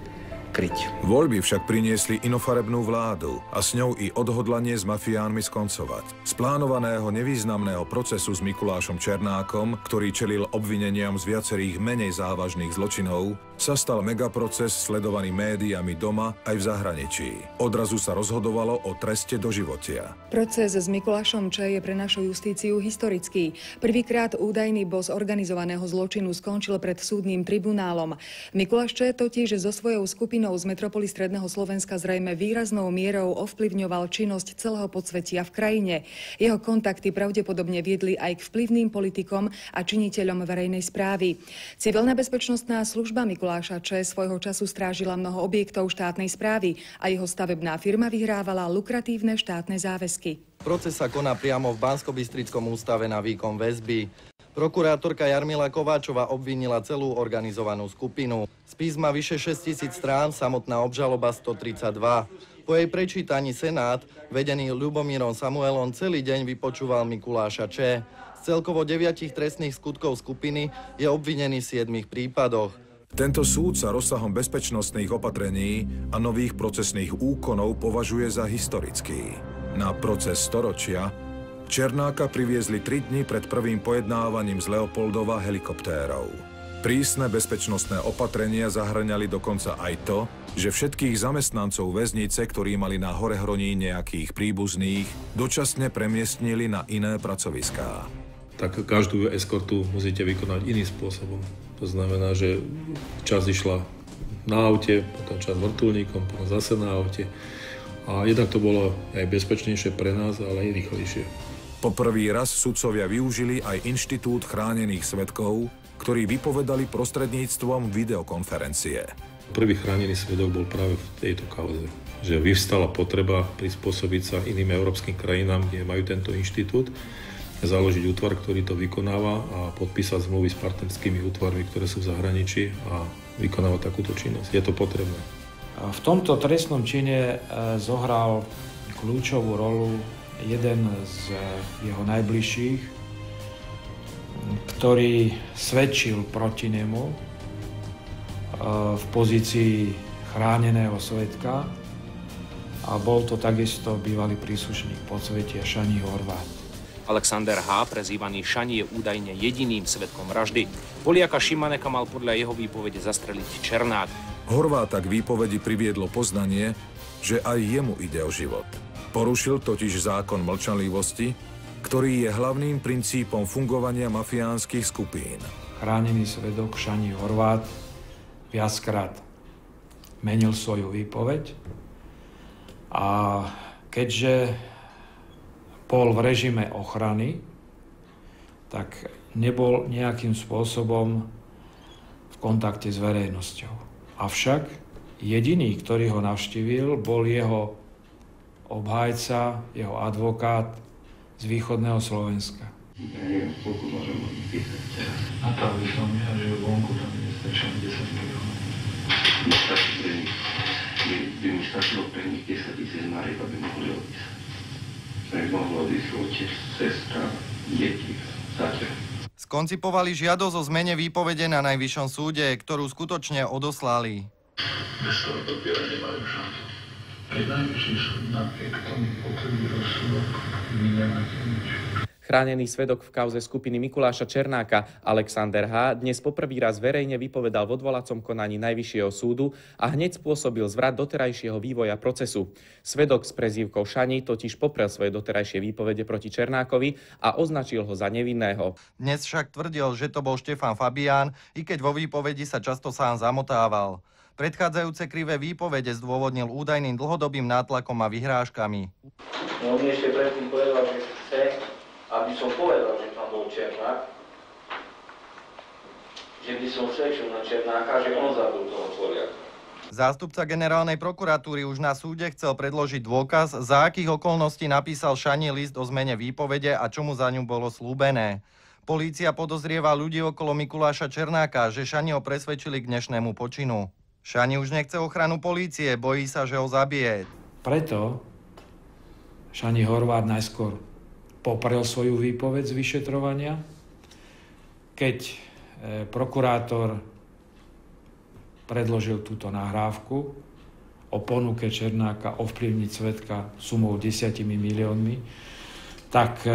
kryť.
Voľby však priniesli inofarebnú vládu a s ňou i odhodlanie s mafiánmi skoncovať. Z plánovaného nevýznamného procesu s Mikulášom Černákom, ktorý čelil obvineniam z viacerých menej závažných zločinov, sa stal megaproces sledovaný médiami doma aj v zahraničí. Odrazu sa rozhodovalo o treste doživotia.
Proces s Mikulášom Č je pre našu justíciu historický. Prvýkrát údajný bos organizovaného zločinu skončil pred súdnym tribunálom. Mikuláš Č totiž so svojou skupinou z metropoly stredného Slovenska zrejme výraznou mierou ovplyvňoval činnosť celého podsvetia v krajine. Jeho kontakty pravdepodobne viedli aj k vplyvným politikom a činiteľom verejnej správy. Civilná bezpečnostná služba Mikuláša Č svojho času strážila mnoho objektov štátnej správy a jeho stavebná firma vyhrávala lukratívne štátne záväzky.
Proces sa koná priamo v Banskobystrickom ústave na výkon väzby. Prokurátorka Jarmila Kováčová obvinila celú organizovanú skupinu. Spis má vyše 6 000 strán, samotná obžaloba 132. Po jej prečítaní Senát, vedený Ľubomírom Samuelom, celý deň vypočúval Mikuláša Č. Z celkovo 9 trestných skutkov skupiny je obvinený v 7 prípadoch.
Tento súd sa rozsahom bezpečnostných opatrení a nových procesných úkonov považuje za historický. Na proces storočia Černáka priviezli 3 dni pred prvým pojednávaním z Leopoldova helikoptérov. Prísne bezpečnostné opatrenia zahŕňali dokonca aj to, že všetkých zamestnancov väznice, ktorí mali na Horehroní nejakých príbuzných, dočasne premiestnili na iné pracoviská.
Tak každú eskortu musíte vykonať iným spôsobom. To znamená, že časť išla na aute, potom časť vrtuľníkom, potom zase na aute. A jednak to bolo aj bezpečnejšie pre nás, ale aj rýchlejšie.
Po prvý raz sudcovia využili aj inštitút chránených svedkov, ktorí vypovedali prostredníctvom videokonferencie.
Prvý chránený svedok bol práve v tejto kauze, že vyvstala potreba prispôsobiť sa iným európskym krajinám, kde majú tento inštitút, založiť útvar, ktorý to vykonáva a podpísať zmluvy s partnerskými útvarmi, ktoré sú v zahraničí a vykonávať takúto činnosť. Je to potrebné.
V tomto trestnom čine zohral kľúčovú rolu jeden z jeho najbližších, ktorý svedčil proti nemu v pozícii chráneného svedka a bol to takisto bývalý príslušník podsvetia Šani Horvát.
Alexander H., prezývaný Šani, je údajne jediným svedkom vraždy. Poliaka Šimaneka mal podľa jeho výpovede zastreliť Černák.
Horváta k výpovedi priviedlo poznanie, že aj jemu ide o život. Porušil totiž zákon mlčanlivosti, ktorý je hlavným princípom fungovania mafiánskych skupín.
Chránený svedok Šani Horvát viackrát menil svoju výpoveď a keďže bol v režime ochrany, tak nebol nejakým spôsobom v kontakte s verejnosťou. Avšak Jediný, ktorý ho navštívil, bol jeho obhájca, jeho advokát z východného Slovenska.
Neviem, koľko môžem písať teraz. Napravil som ja, že vonku tam je strašne 10 miliónov. By mi stačilo pre nich 10 000 marieb, aby mohli odísť. Aby mohli odísť otec, sestra, deti, zatiaľ.
Skoncipovali žiadosť o zmene výpovede na Najvyššom súde, ktorú skutočne odoslali.
Bez toho papiera nemajú šancu. Aj Najvyšší súd napriek tomu potvrdí rozsudok, my nemáte nič.
Chránený svedok v kauze skupiny Mikuláša Černáka Alexander H. dnes poprvý raz verejne vypovedal v odvolacom konaní Najvyššieho súdu a hneď spôsobil zvrat doterajšieho vývoja procesu. Svedok s prezývkou Šani totiž poprel svoje doterajšie výpovede proti Černákovi a označil ho za nevinného.
Dnes však tvrdil, že to bol Štefan Fabián, i keď vo výpovedi sa často sám zamotával. Predchádzajúce krivé výpovede zdôvodnil údajným dlhodobým nátlakom a vyhrážkami.
No, on ešte predtým povedal, že chce, aby som povedal, že tam bol Černák, že by som svedčil na Černáka, že on zabil toho Poliaka.
Zástupca generálnej prokuratúry už na súde chcel predložiť dôkaz, za akých okolností napísal Šani list o zmene výpovede a čo mu za ňu bolo slúbené. Polícia podozrieva ľudí okolo Mikuláša Černáka, že Šaniho presvedčili k dnešnému počinu. Šani už nechce ochranu polície, bojí sa, že ho zabije.
Preto Šani Horváth najskôr poprel svoju výpoveď z vyšetrovania. Keď prokurátor predložil túto nahrávku o ponuke Černáka ovplyvniť svedka sumou 10 miliónmi, tak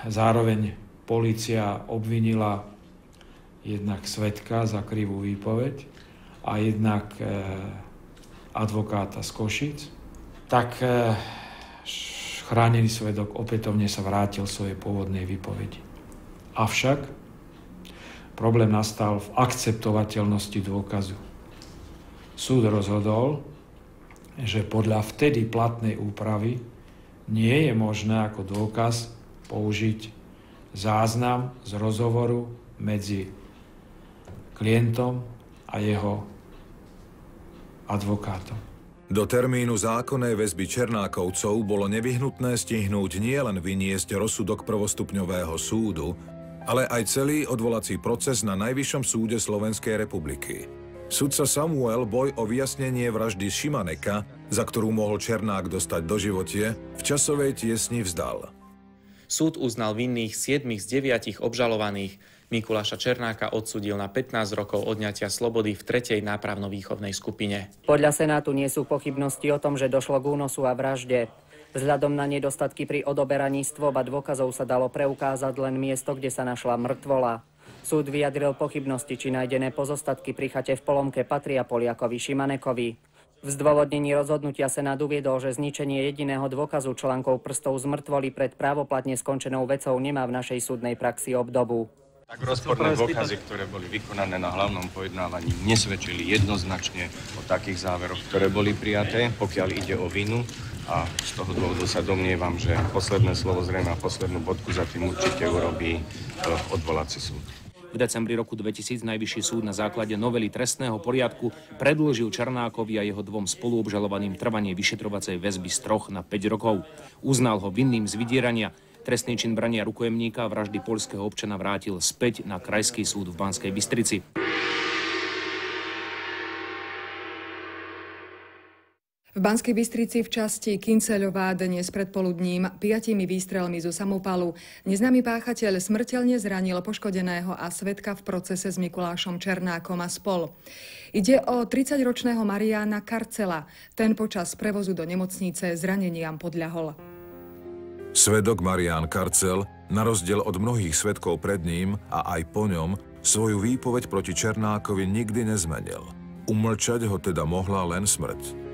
zároveň polícia obvinila jednak svedka za krivú výpoveď a jednak advokáta z Košíc. Tak chránený svedok opätovne sa vrátil svojej pôvodnej výpovedi. Avšak problém nastal v akceptovateľnosti dôkazu. Súd rozhodol, že podľa vtedy platnej úpravy nie je možné ako dôkaz použiť záznam z rozhovoru medzi klientom a jeho advokátom.
Do termínu zákonnej väzby Černákovcov bolo nevyhnutné stihnúť nielen vyniesť rozsudok prvostupňového súdu, ale aj celý odvolací proces na Najvyššom súde Slovenskej republiky. Sudca Samuel boj o vyjasnenie vraždy Šimaneka, za ktorú mohol Černák dostať doživotie, v časovej tiesni vzdal.
Súd uznal vinných 7 z 9 obžalovaných. Mikuláša Černáka odsúdil na 15 rokov odňatia slobody v 3. nápravno-výchovnej skupine.
Podľa Senátu nie sú pochybnosti o tom, že došlo k únosu a vražde. Vzhľadom na nedostatky pri odoberaní stôb a dôkazov sa dalo preukázať len miesto, kde sa našla mŕtvola. Súd vyjadril pochybnosti, či nájdené pozostatky pri chate v Polomke patria Poliakovi Šimanekovi. V zdôvodnení rozhodnutia Senát uviedol, že zničenie jediného dôkazu článkov prstov z mŕtvoly pred právoplatne skončenou vecou nemá v našej súdnej praxi obdobu.
Tak rozporné dôkazy, ktoré boli vykonané na hlavnom pojednávaní, nesvedčili jednoznačne o takých záveroch, ktoré boli prijaté, pokiaľ ide o vinu. A z toho dôvodu sa domnievam, že posledné slovo zrejme a poslednú bodku za tým určite urobí odvolací súd.
V decembri roku 2000 Najvyšší súd na základe novely trestného poriadku predĺžil Černákovi a jeho dvom spoluobžalovaným trvanie vyšetrovacej väzby z 3 na 5 rokov. Uznal ho vinným z vydierania. Trestný čin brania rukojemníka a vraždy poľského občana vrátil späť na Krajský súd v Banskej Bystrici.
V Banskej Bystrici v časti Kynceľová dnes predpoludním 5 výstrelmi zo samopalu neznámy páchateľ smrteľne zranil poškodeného a svedka v procese s Mikulášom Černákom a spol. Ide o 30-ročného Mariána Karcela. Ten počas prevozu do nemocnice zraneniam podľahol.
Svedok Marián Karcel, na rozdiel od mnohých svedkov pred ním a aj po ňom, svoju výpoveď proti Černákovi nikdy nezmenil. Umlčať ho teda mohla len smrť.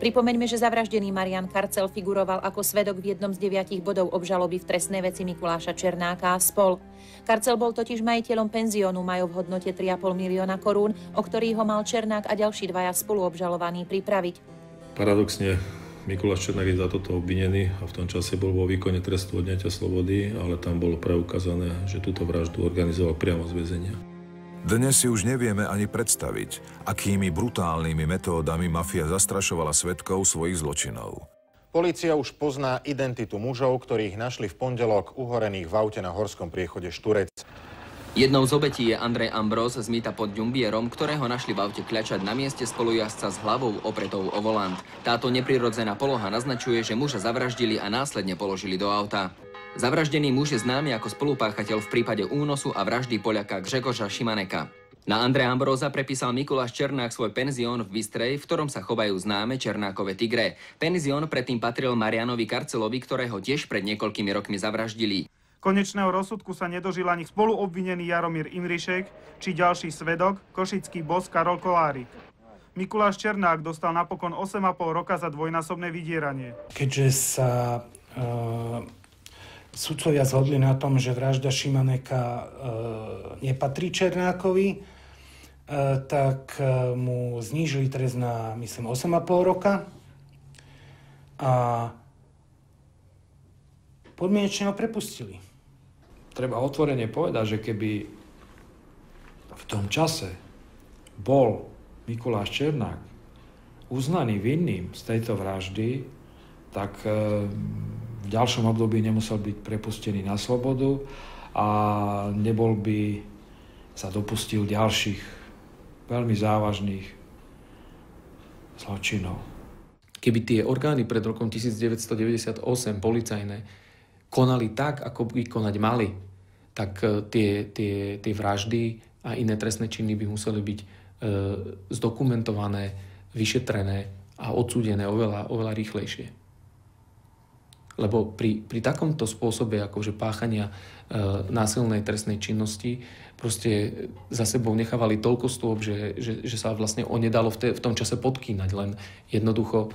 Pripomeňme, že zavraždený Marián Karcel figuroval ako svedok v jednom z 9 bodov obžaloby v trestnej veci Mikuláša Černáka a spol. Karcel bol totiž majiteľom penziónu majú v hodnote 3,5 milióna korún, o ktorý ho mal Černák a ďalší dvaja spoluobžalovaní pripraviť.
Paradoxne, Mikuláš Černák je za toto obvinený a v tom čase bol vo výkone trestu odňatia slobody, ale tam bolo preukázané, že túto vraždu organizoval priamo z väzenia.
Dnes si už nevieme ani predstaviť, akými brutálnymi metódami mafia zastrašovala svedkov svojich zločinov.
Polícia už pozná identitu mužov, ktorých našli v pondelok uhorených v aute na horskom priechode Šturec.
Jednou z obetí je Andrej Ambros z mýta pod Ďumbierom, ktorého našli v aute kľačať na mieste spolujazdca s hlavou opretou o volant. Táto neprirodzená poloha naznačuje, že muža zavraždili a následne položili do auta. Zavraždený muž je známy ako spolupáchateľ v prípade únosu a vraždy Poľaka Grzegorza Šimaneka. Na Andreja Ambróza prepísal Mikuláš Černák svoj penzión v Bystrej, v ktorom sa chovajú známe Černákove tigre. Penzión predtým patril Marianovi Karcelovi, ktorého tiež pred niekoľkými rokmi zavraždili.
Konečného rozsudku sa nedožil ani spoluobvinený Jaromír Imrišek či ďalší svedok, košický boss Karol Kolárik. Mikuláš Černák dostal napokon 8,5 roka za dvojnásobné vydieranie.
Keďže sa sudcovia zhodli na tom, že vražda Šimaneka nepatrí Černákovi, tak mu znížili trest na, myslím, 8,5 roka a podmienečne ho prepustili.
Treba otvorene povedať, že keby v tom čase bol Mikuláš Černák uznaný vinným z tejto vraždy, tak v ďalšom období nemusel byť prepustený na slobodu a nebol by sa dopustil ďalších veľmi závažných zločinov.
Keby tie orgány pred rokom 1998 policajné konali tak, ako by konať mali, tak tie vraždy a iné trestné činy by museli byť zdokumentované, vyšetrené a odsúdené oveľa rýchlejšie. Lebo pri takomto spôsobe akože páchania násilnej trestnej činnosti proste za sebou nechávali toľko stôp, že sa vlastne nedalo v tom čase podkýnať. Len jednoducho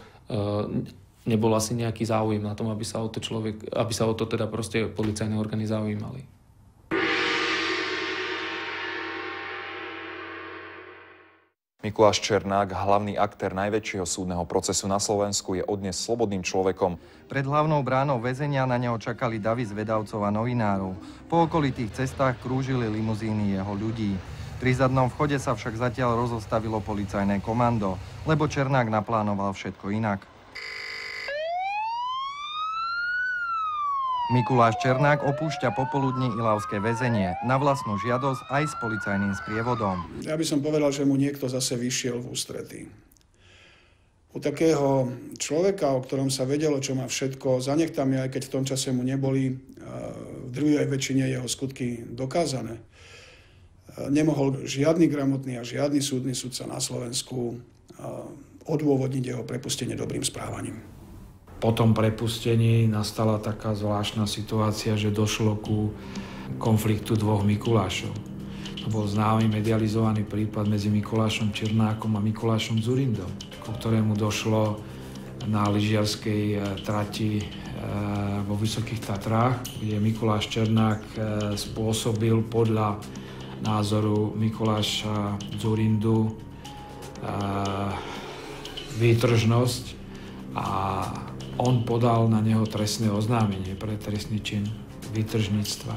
nebol asi nejaký záujem na tom, aby sa o to teda proste policajné orgány zaujímali.
Mikuláš Černák, hlavný aktér najväčšieho súdneho procesu na Slovensku, je odnes slobodným človekom.
Pred hlavnou bránou väzenia na neho čakali davy zvedavcov a novinárov. Po okolitých cestách krúžili limuzíny jeho ľudí. Pri zadnom vchode sa však zatiaľ rozostavilo policajné komando, lebo Černák naplánoval všetko inak. Mikuláš Černák opúšťa popoludní ilavské väzenie na vlastnú žiadosť aj s policajným sprievodom.
Ja by som povedal, že mu niekto zase vyšiel v ústretí. U takého človeka, o ktorom sa vedelo, čo má všetko za nechtami, aj keď v tom čase mu neboli v druhej väčšine jeho skutky dokázané, nemohol žiadny gramotný a žiadny súdny sudca na Slovensku odôvodniť jeho prepustenie dobrým správaním.
Po tom prepustení nastala taká zvláštna situácia, že došlo ku konfliktu dvoch Mikulášov. To bol známy medializovaný prípad medzi Mikulášom Černákom a Mikulášom Dzurindom, ku ktorému došlo na lyžiarskej trati vo Vysokých Tatrách, kde Mikuláš Černák spôsobil podľa názoru Mikuláša Dzurindu výtržnosť a on podal na neho trestné oznámenie pre trestný čin výtržníctva.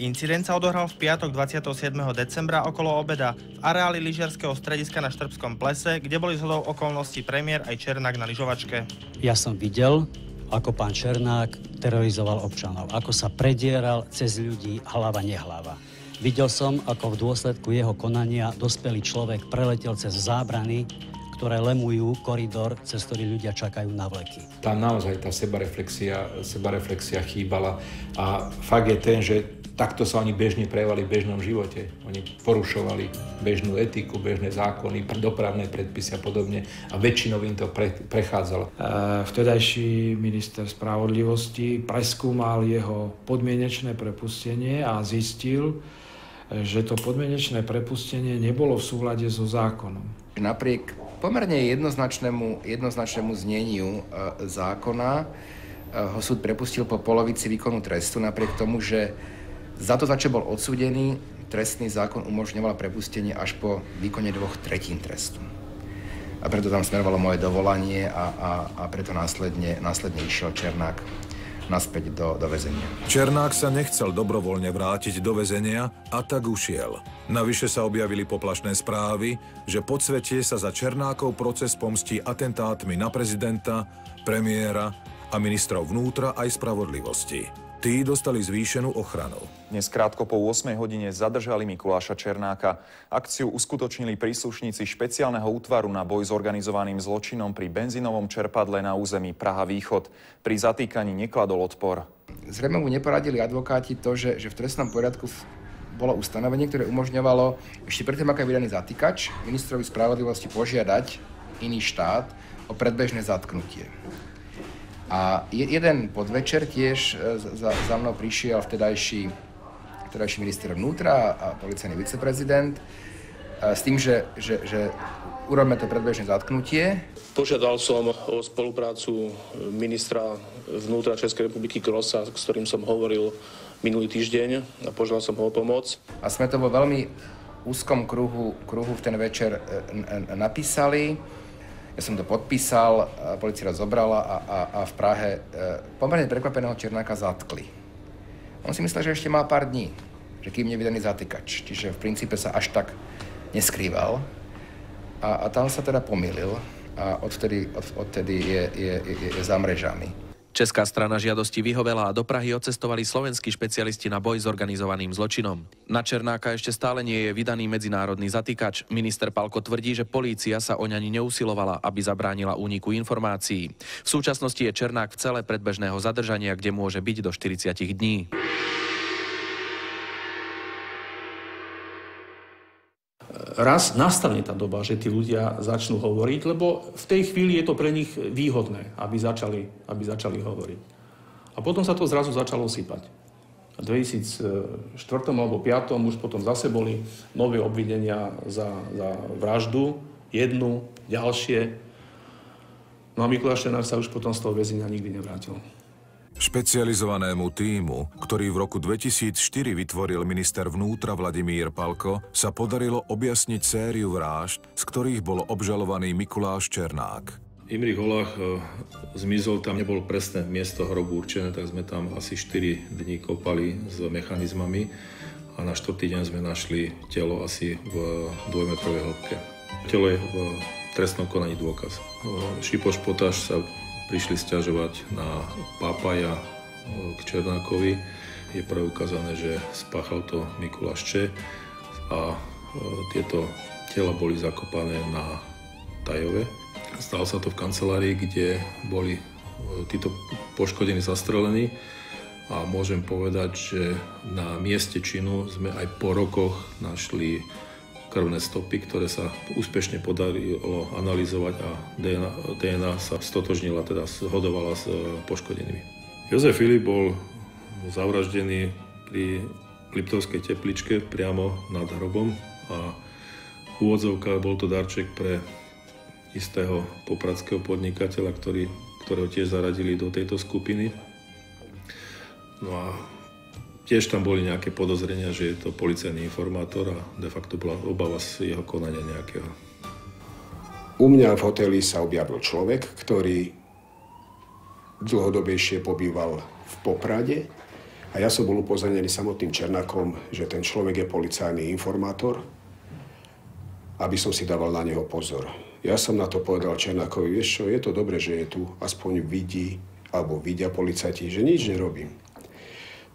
Incident sa odohral v piatok 27. decembra okolo obeda v areáli lyžiarskeho strediska na Štrbskom plese, kde boli zhodou okolností premiér aj Černák na lyžovačke.
Ja som videl, ako pán Černák terorizoval občanov, ako sa predieral cez ľudí hlava nehlava. Videl som, ako v dôsledku jeho konania dospelý človek preletel cez zábrany, ktoré lemujú koridor, cez ktorý ľudia čakajú na vleky.
Tam naozaj tá sebareflexia chýbala a fakt je ten, že takto sa oni bežne prejavovali v bežnom živote. Oni porušovali bežnú etiku, bežné zákony, dopravné predpisy a podobne a väčšinou im to prechádzalo. Vtedajší minister spravodlivosti preskúmal jeho podmienečné prepustenie a zistil, že to podmienečné prepustenie nebolo v súlade so zákonom.
Napriek pomerne jednoznačnému zneniu zákona ho súd prepustil po polovici výkonu trestu, napriek tomu, že za to, za čo bol odsúdený, trestný zákon umožňoval prepustenie až po výkone 2/3 trestu. A preto tam smerovalo moje dovolanie a preto následne išiel Černák naspäť do väzenia.
Černák sa nechcel dobrovoľne vrátiť do väzenia a tak ušiel. Navyše sa objavili poplašné správy, že podsvetie sa za Černákov proces pomstí atentátmi na prezidenta, premiéra a ministrov vnútra aj spravodlivosti. Tí dostali zvýšenú ochranu.
Dnes krátko po 8 hodine zadržali Mikuláša Černáka. Akciu uskutočnili príslušníci špeciálneho útvaru na boj s organizovaným zločinom pri benzínovom čerpadle na území Praha Východ. Pri zatýkaní nekladol odpor.
Zrejme mu neporadili advokáti to, že v trestnom poriadku bolo ustanovenie, ktoré umožňovalo ešte predtým, ako je vydaný zatýkač, ministrovi spravodlivosti požiadať iný štát o predbežné zatknutie. A jeden podvečer tiež za mnou prišiel vtedajší minister vnútra a policajný viceprezident s tým, že urobíme to predbežné zatknutie.
Požiadal som o spoluprácu ministra vnútra Českej republiky Krosa, s ktorým som hovoril minulý týždeň a požiadal som ho o pomoc.
A sme to vo veľmi úzkom kruhu v ten večer napísali. Ja som to podpísal, polícia zobrala a v Prahe pomerne prekvapeného Černáka zatkli. On si myslel, že ešte má pár dní, že kým nevydaný zatýkač. Čiže v princípe sa až tak neskrýval. A tam sa teda pomýlil a odtedy je za mrežami.
Česká strana žiadosti vyhovela a do Prahy odcestovali slovenskí špecialisti na boj s organizovaným zločinom. Na Černáka ešte stále nie je vydaný medzinárodný zatýkač. Minister Palko tvrdí, že polícia sa oň ani neusilovala, aby zabránila úniku informácií. V súčasnosti je Černák v cele predbežného zadržania, kde môže byť do 40 dní.
Raz nastane tá doba, že tí ľudia začnú hovoriť, lebo v tej chvíli je to pre nich výhodné, aby začali hovoriť. A potom sa to zrazu začalo sypať. V 2004 alebo 2005 už potom zase boli nové obvinenia za vraždu, jednu, ďalšie. No a Mikuláš Černák sa už potom z toho väzenia nikdy nevrátil.
Špecializovanému tímu, ktorý v roku 2004 vytvoril minister vnútra Vladimír Palko, sa podarilo objasniť sériu vražd, z ktorých bol obžalovaný Mikuláš Černák.
Imrich Holach zmizol, tam nebolo presné miesto hrobu určené, tak sme tam asi 4 dní kopali s mechanizmami a na 4. deň sme našli telo asi v 2-metrovej hĺbke. Telo je v trestnom konaní dôkaz. Šipoš Potáš sa prišli sťažovať na Pápaja k Černákovi. Je preukázané, že spáchal to Mikuláš Č. A tieto tela boli zakopané na Tajove. Stalo sa to v kancelárii, kde boli títo poškodení zastrelení. A môžem povedať, že na mieste činu sme aj po rokoch našli krvné stopy, ktoré sa úspešne podarilo analyzovať a DNA sa stotožnila, teda zhodovala s poškodenými. Jozef Filip bol zavraždený pri Liptovskej tepličke priamo nad hrobom a v úvodzovkách bol to darček pre istého popradského podnikateľa, ktorého tiež zaradili do tejto skupiny. No a tiež tam boli nejaké podozrenia, že je to policajný informátor a de facto bola obava z jeho konania nejakého.
U mňa v hoteli sa objavil človek, ktorý dlhodobejšie pobýval v Poprade a ja som bol upozornený samotným Černákom, že ten človek je policajný informátor, aby som si dával na neho pozor. Ja som na to povedal Černákovi, vieš čo, je to dobre, že je tu, aspoň vidia policajti, že nič nerobím.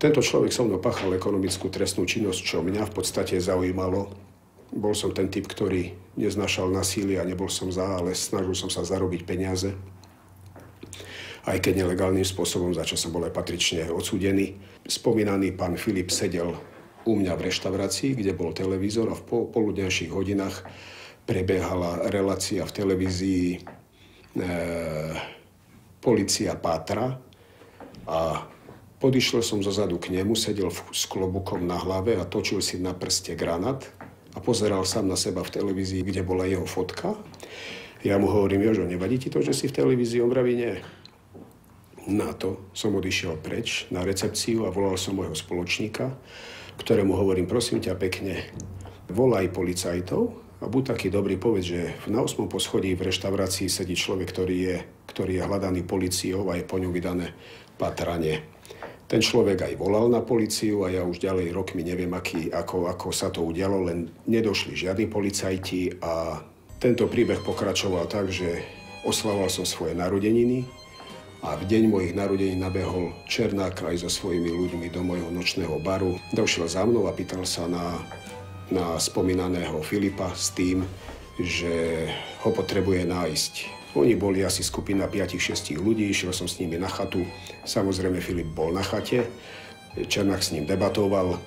Tento človek so mnou páchal ekonomickú trestnú činnosť, čo mňa v podstate zaujímalo. Bol som ten typ, ktorý neznášal násilie a nebol som ale snažil som sa zarobiť peniaze. Aj keď nelegálnym spôsobom, za čo som bol aj patrične odsúdený. Spomínaný pán Filip sedel u mňa v reštaurácii, kde bol televízor a v poludňajších hodinách prebiehala relácia v televízii Polícia pátra a podišiel som zozadu k nemu, sedel s klobukom na hlave a točil si na prste granát a pozeral sám na seba v televízii, kde bola jeho fotka. Ja mu hovorím, Jožo, nevadí ti to, že si v televízii? On vraví, nie. Na to som odišiel preč na recepciu a volal som môjho spoločníka, ktorému hovorím, prosím ťa pekne, volaj policajtov a buď taký dobrý, povedz, že na 8. poschodí v reštaurácii sedí človek, ktorý je hľadaný políciou a je po ňom vydané patranie. Ten človek aj volal na políciu a ja už ďalej rokmi neviem, ako sa to udialo, len nedošli žiadni policajti a tento príbeh pokračoval tak, že oslavoval som svoje narodeniny a v deň mojich narodení nabehol Černák aj so svojimi ľuďmi do mojho nočného baru. Došiel za mnou a pýtal sa na spomínaného Filipa s tým, že ho potrebuje nájsť. Oni boli asi skupina 5-6 ľudí, išiel som s nimi na chatu. Samozrejme, Filip bol na chate, Černák s ním debatoval,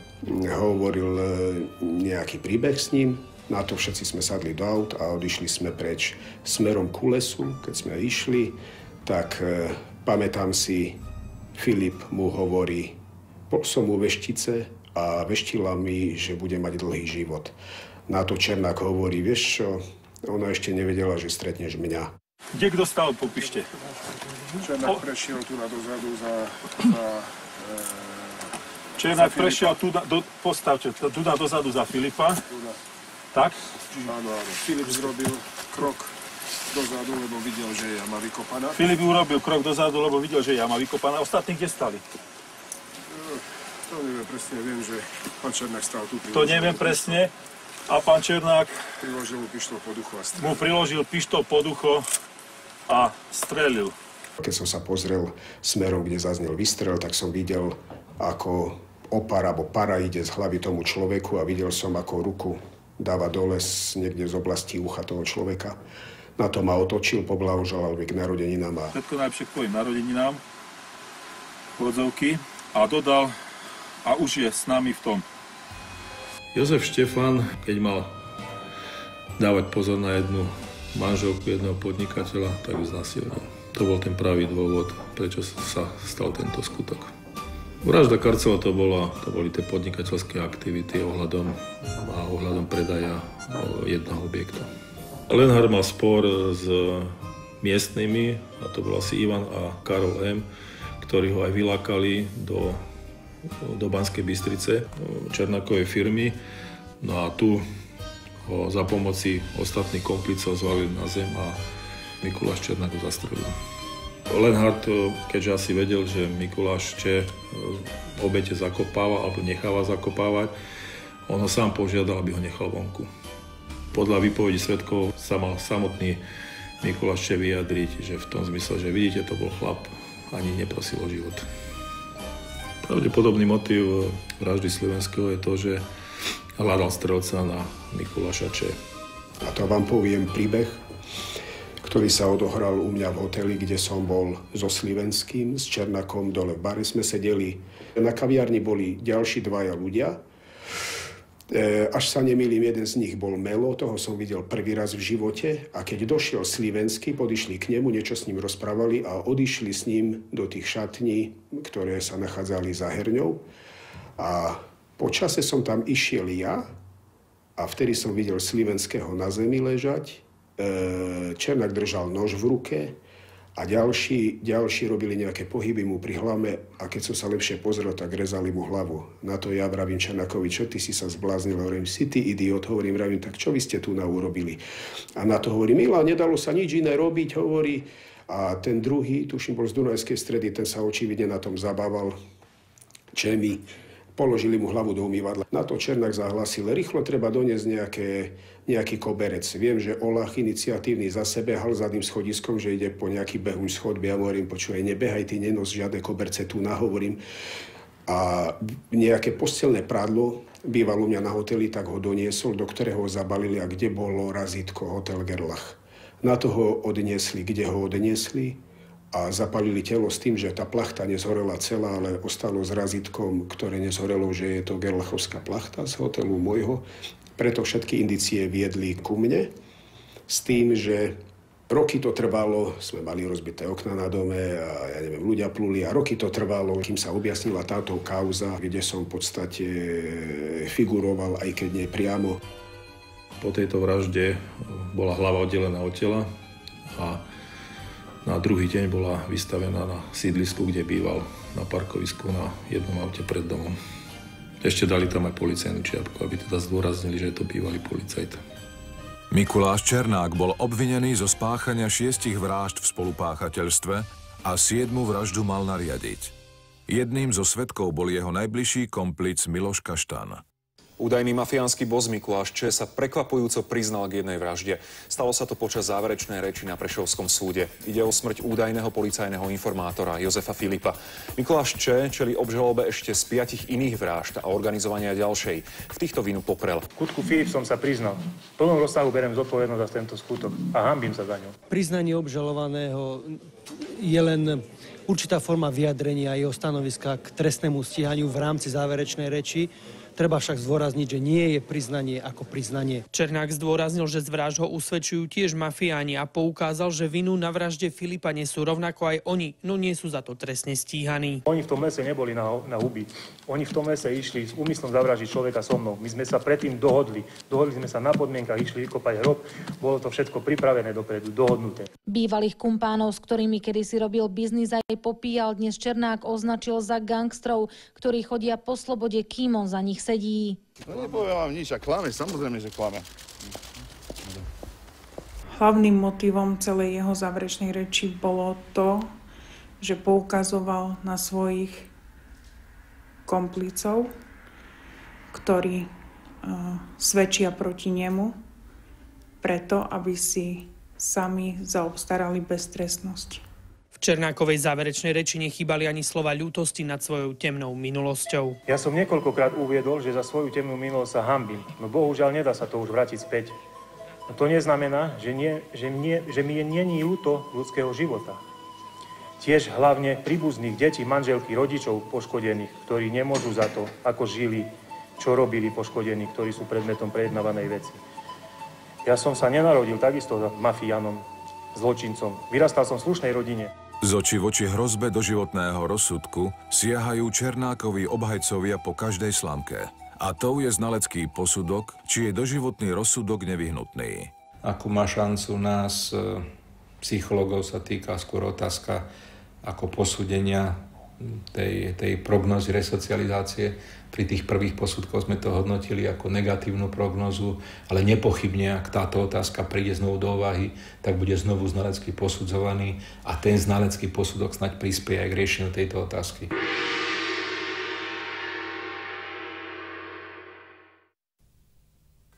hovoril nejaký príbeh s ním. Na to všetci sme sadli do aut a odišli sme preč smerom ku lesu. Keď sme išli, tak pamätám si, Filip mu hovorí, bol som u veštice a veštila mi, že bude mať dlhý život. Na to Černák hovorí, vieš čo, ona ešte nevedela, že stretneš mňa.
Kde kto stál, popíšte.
Černák prešiel tu na dozadu za
Černák prešiel tu, postavte, tu na dozadu za Filipa. Tak?
Áno. Filip zrobil krok dozadu, lebo videl, že je jama vykopaná.
Filip urobil krok dozadu, lebo videl, že je jama vykopaná. Ostatní kde stali?
To neviem presne, viem, že pán Černák stál tu.
To neviem presne. A pán Černák
priložil mu pištol pod ucho a strelil.
Mu priložil pištol pod ucho a strelil.
Keď som sa pozrel smerom, kde zaznel výstrel, tak som videl, ako opar alebo para ide z hlavy tomu človeku a videl som, ako ruku dáva dole niekde z oblasti ucha toho človeka. Na to ma otočil, poblahoželal mi k narodeninám.
Všetko najlepšie k tvojim narodeninám, odzovky, a dodal, a už je s nami v tom.
Jozef Štefan, keď mal dávať pozor na jednu manželku jedného podnikateľa, tak ju znásilnil. To bol ten pravý dôvod, prečo sa stal tento skutok. Vražda Karcela to boli tie podnikateľské aktivity ohľadom predaja jedného objektu. Lenhard mal spor s miestnymi, a to bol asi Ivan a Karol M., ktorí ho aj vylákali do Banskej Bystrice, Černákovej firmy. No a tu ho za pomoci ostatných komplicov zvalili na zem a Mikuláš Černák ho zastrelil. Lenhard, keďže asi vedel, že Mikuláš obete zakopáva alebo necháva zakopávať, on ho sám požiadal, aby ho nechal vonku. Podľa výpovedí svedkov sa mal samotný Mikuláš vyjadriť, že v tom zmysle, že vidíte, to bol chlap, ani neprosil o život. Pravdepodobný motív vraždy Slivenského je to, že hľadal strelca na Mikuláša Č.
A to vám poviem príbeh, ktorý sa odohral u mňa v hoteli, kde som bol so Slivenským, s Černákom, dole v bare sme sedeli. Na kaviarni boli ďalší dvaja ľudia. Až sa nemýlim, jeden z nich bol Melo, toho som videl prvý raz v živote. A keď došiel Slivenský, podišli k nemu, niečo s ním rozprávali a odišli s ním do tých šatní, ktoré sa nachádzali za herňou. A po čase som tam išiel ja a vtedy som videl Slivenského na zemi ležať. Černák držal nož v ruke a ďalší robili nejaké pohyby mu pri hlave a keď som sa lepšie pozrel, tak rezali mu hlavu. Na to ja vravím Černákovi, čo ty si sa zbláznil? Hovorím, si ty idiot, vravím, tak čo vy ste tu urobili? A na to hovorí, Mila, nedalo sa nič iné robiť, hovorí. A ten druhý, tuším, bol z Dunajskej Stredy, ten sa očividne na tom zabával. Čemi. Položili mu hlavu do umývadla. Na to Černák zahlasil, rýchlo treba doniesť nejaký koberec. Viem, že Olach iniciatívny za sebe hal za tým schodiskom, že ide po nejaký behuň schodby. Ja mu hovorím, počúvaj, nebehaj, ty nenos žiadne koberce, tu nahovorím. A nejaké postelné prádlo bývalo u mňa na hoteli, tak ho doniesol, do ktorého ho zabalili a kde bolo razítko Hotel Gerlach. Na to ho odniesli, kde ho odniesli a zapalili telo s tým, že tá plachta nezhorela celá, ale ostalo s razítkom, ktoré nezhorelo, že je to gerlachovská plachta z hotelu môjho. Preto všetky indície viedli ku mne s tým, že roky to trvalo, sme mali rozbité okna na dome a ja neviem, ľudia pluli a roky to trvalo, kým sa objasnila táto kauza, kde som v podstate figuroval, aj keď nie priamo.
Po tejto vražde bola hlava oddelená od tela a na druhý deň bola vystavená na sídlisku, kde býval, na parkovisku na jednom aute pred domom. Ešte dali tam aj policajnú čiapku, aby teda zdôraznili, že je to bývalý policajt.
Mikuláš Černák bol obvinený zo spáchania 6 vražd v spolupáchateľstve a 7. vraždu mal nariadiť. Jedným zo svedkov bol jeho najbližší komplic Miloš Kaštan.
Údajný mafiánsky boss Mikuláš Č. sa prekvapujúco priznal k jednej vražde. Stalo sa to počas záverečnej reči na Prešovskom súde. Ide o smrť údajného policajného informátora Jozefa Filipa. Mikuláš Č. čelí obžalobe ešte z 5 iných vražd a organizovania ďalšej. V týchto vinu poprel.
Skutku Filip som sa priznal. V plnom rozsahu berem zodpovednosť za tento skutok a hanbím sa za ňou.
Priznanie obžalovaného je len určitá forma vyjadrenia jeho stanoviska k trestnému stíhaniu v rámci záverečnej reči. Treba však zdôrazniť, že nie je priznanie ako priznanie.
Černák zdôraznil, že z vražd ho usvedčujú tiež mafiáni a poukázal, že vinu na vražde Filipa nesú rovnako aj oni, no nie sú za to trestne stíhaní.
Oni v tom lese neboli na huby. Oni v tom lese išli s úmyslom zavraždiť človeka so mnou. My sme sa predtým dohodli. Dohodli sme sa na podmienkach, išli vykopať hrob. Bolo to všetko pripravené dopredu, dohodnuté.
Bývalých kumpánov, s ktorými kedysi robil biznis aj popíjal, dnes Černák označil za gangstrov, ktorí chodia po slobode, kým on za nich sedí.
No nepoviem vám nič a klame, samozrejme, že klame.
Hlavným motivom celej jeho záverečnej reči bolo to, že poukazoval na svojich komplicov, ktorí svedčia proti nemu, preto aby si sami zaobstarali beztrestnosť.
V Černákovej záverečnej reči nechýbali ani slova ľútosti nad svojou temnou minulosťou.
Ja som niekoľkokrát uviedol, že za svoju temnú minulosť sa hanbím. No bohužiaľ nedá sa to už vrátiť späť. No to neznamená, že mi není ľúto ľudského života. Tiež hlavne príbuzných detí, manželky, rodičov poškodených, ktorí nemôžu za to, ako žili, čo robili poškodení, ktorí sú predmetom prejednávanej veci. Ja som sa nenarodil takisto mafiánom, zločincom. Vyrastal som v slušnej rodine.
Z očí v oči hrozbe doživotného rozsudku siahajú Černákovi obhajcovia po každej slamke. A tou je znalecký posudok, či je doživotný rozsudok nevyhnutný.
Akú má šancu nás, psychológov, sa týka skôr otázka ako posúdenia tej prognozy resocializácie. Pri tých prvých posudkoch sme to hodnotili ako negatívnu prognozu, ale nepochybne, ak táto otázka príde znovu do úvahy, tak bude znovu znalecky posudzovaný a ten znalecký posudok snáď prispieje aj k riešeniu tejto otázky.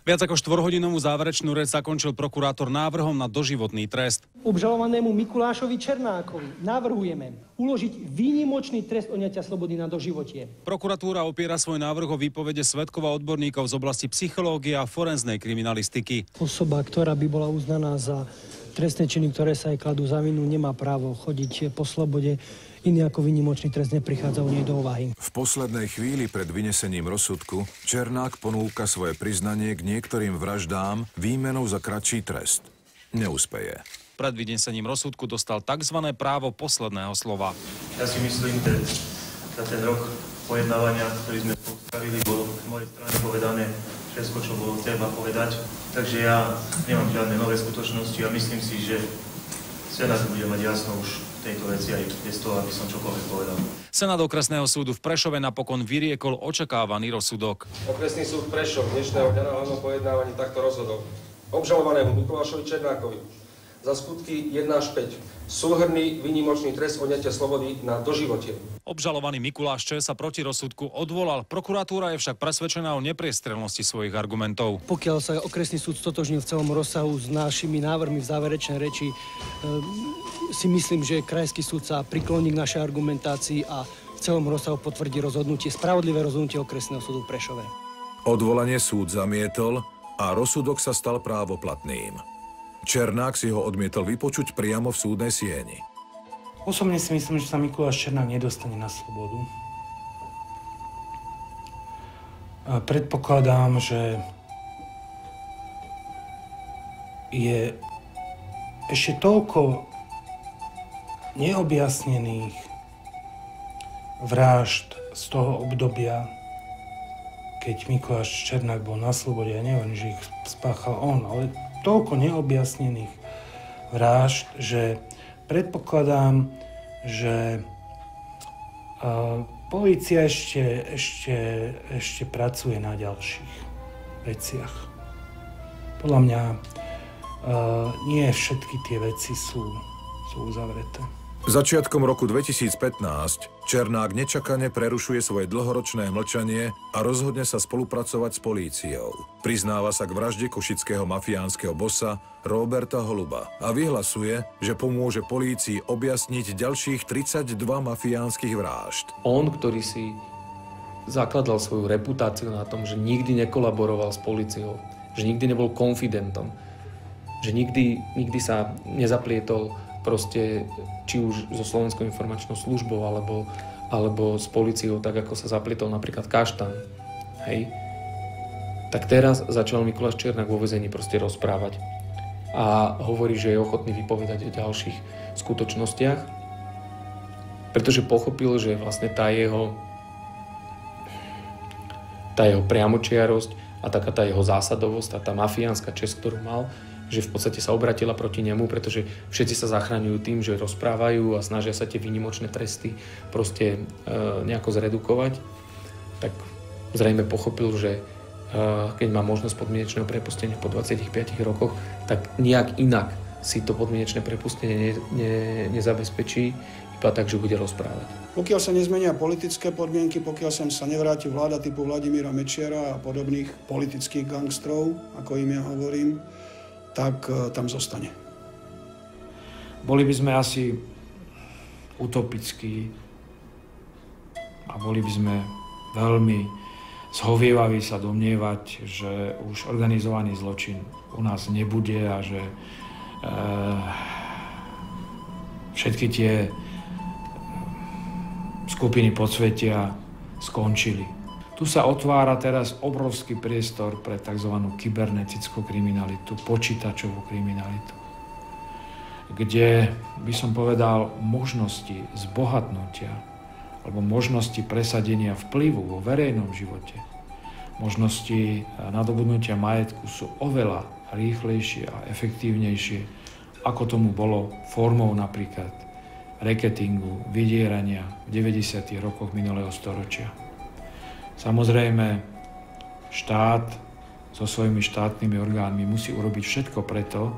Viac ako 4-hodinovú záverečnú reč zakončil prokurátor návrhom na doživotný trest.
Obžalovanému Mikulášovi Černákovi navrhujeme uložiť výnimočný trest odňatia slobody na doživotie.
Prokuratúra opiera svoj návrh o výpovede svedkov a odborníkov z oblasti psychológie a forenznej kriminalistiky.
Osoba, ktorá by bola uznaná za trestné činy, ktoré sa jej kladú za vinu, nemá právo chodiť po slobode. Iný ako výnimočný trest neprichádza u nej do úvahy.
V poslednej chvíli pred vynesením rozsudku Černák ponúka svoje priznanie k niektorým vraždám výmenou za kratší trest. Neúspeje.
Pred vynesením rozsudku dostal tzv. Právo posledného slova.
Ja si myslím, že za ten rok pojednávania, ktorý sme spravili, bolo z mojej strany povedané všetko, čo bolo treba povedať. Takže ja nemám žiadne nové skutočnosti a myslím si, že Senát bude mať jasno už tejto veci aj bez toho, aby som čokoľvek povedal.
Senát okresného súdu v Prešove napokon vyriekol očakávaný rozsudok.
Okresný súd Prešov dnešného dňa na hlavnom pojednávaní takto rozhodol. Obžalovanému Mikulášovi Černákovi za skutky 1 až 5 súhrnný výnimočný trest odňatia slobody na doživotie.
Obžalovaný Mikuláš Č. sa proti rozsudku odvolal. Prokuratúra je však presvedčená o nepriestrelnosti svojich argumentov.
Pokiaľ sa okresný súd stotožnil v celom rozsahu s našimi návrhmi v záverečnej reči, si myslím, že krajský súd sa prikloní k našej argumentácii a v celom rozsahu potvrdí rozhodnutie, spravodlivé rozhodnutie okresného súdu v Prešove.
Odvolanie súd zamietol a rozsudok sa stal právoplatným. Černák si ho odmietol vypočuť priamo v súdnej sieni.
Osobne si myslím, že sa Mikuláš Černák nedostane na slobodu. A predpokladám, že je ešte toľko neobjasnených vražd z toho obdobia, keď Mikuláš Černák bol na slobode. Ja neviem, že ich spáchal on, ale toľko neobjasnených vražd, že predpokladám, že polícia ešte pracuje na ďalších veciach. Podľa mňa nie všetky tie veci sú uzavreté.
Začiatkom roku 2015 Černák nečakane prerušuje svoje dlhoročné mlčanie a rozhodne sa spolupracovať s políciou. Priznáva sa k vražde košického mafiánskeho bossa Roberta Holuba a vyhlasuje, že pomôže polícii objasniť ďalších 32 mafiánskych vražd.
On, ktorý si zakladal svoju reputáciu na tom, že nikdy nekolaboroval s políciou, že nikdy nebol konfidentom, že nikdy sa nezaplietol proste či už so Slovenskou informačnou službou alebo s políciou, tak ako sa zaplietol napríklad Kaštan. Hej. Tak teraz začal Mikuláš Černák vo väzení proste rozprávať a hovorí, že je ochotný vypovedať o ďalších skutočnostiach, pretože pochopil, že vlastne tá jeho priamočiarosť a taká tá jeho zásadovosť, tá mafiánska česť, ktorú mal, že v podstate sa obratila proti nemu, pretože všetci sa zachraňujú tým, že rozprávajú a snažia sa tie výnimočné tresty proste nejako zredukovať. Tak zrejme pochopil, že keď má možnosť podmienečného prepustenia po 25 rokoch, tak nejak inak si to podmienečné prepustenie nezabezpečí, iba tak, že bude rozprávať.
Pokiaľ sa nezmenia politické podmienky, pokiaľ sem sa nevráti vláda typu Vladimíra Mečiara a podobných politických gangstrov, ako im ja hovorím, tak tam zostane.
Boli by sme asi utopickí a boli by sme veľmi zhovievaví sa domnievať, že už organizovaný zločin u nás nebude a že všetky tie skupiny podsvetia skončili. Tu sa otvára teraz obrovský priestor pre tzv. Kybernetickú kriminalitu, počítačovú kriminalitu, kde by som povedal možnosti zbohatnutia alebo možnosti presadenia vplyvu vo verejnom živote, možnosti nadobudnutia majetku sú oveľa rýchlejšie a efektívnejšie, ako tomu bolo formou napríklad reketingu, vydierania v 90. rokoch minulého storočia. Samozrejme, štát so svojimi štátnymi orgánmi musí urobiť všetko preto,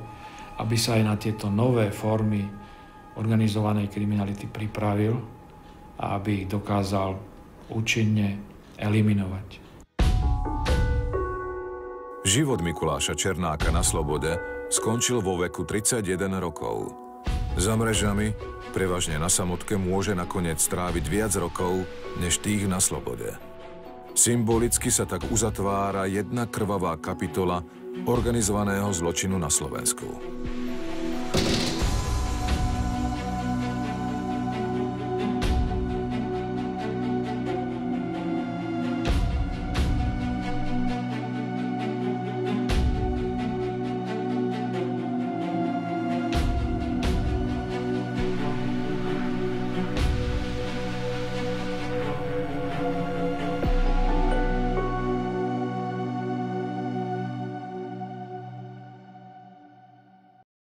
aby sa aj na tieto nové formy organizovanej kriminality pripravil a aby ich dokázal účinne eliminovať.
Život Mikuláša Černáka na slobode skončil vo veku 31 rokov. Za mrežami, prevažne na samotke, môže nakoniec stráviť viac rokov, než tých na slobode. Symbolicky sa tak uzatvára jedna krvavá kapitola organizovaného zločinu na Slovensku.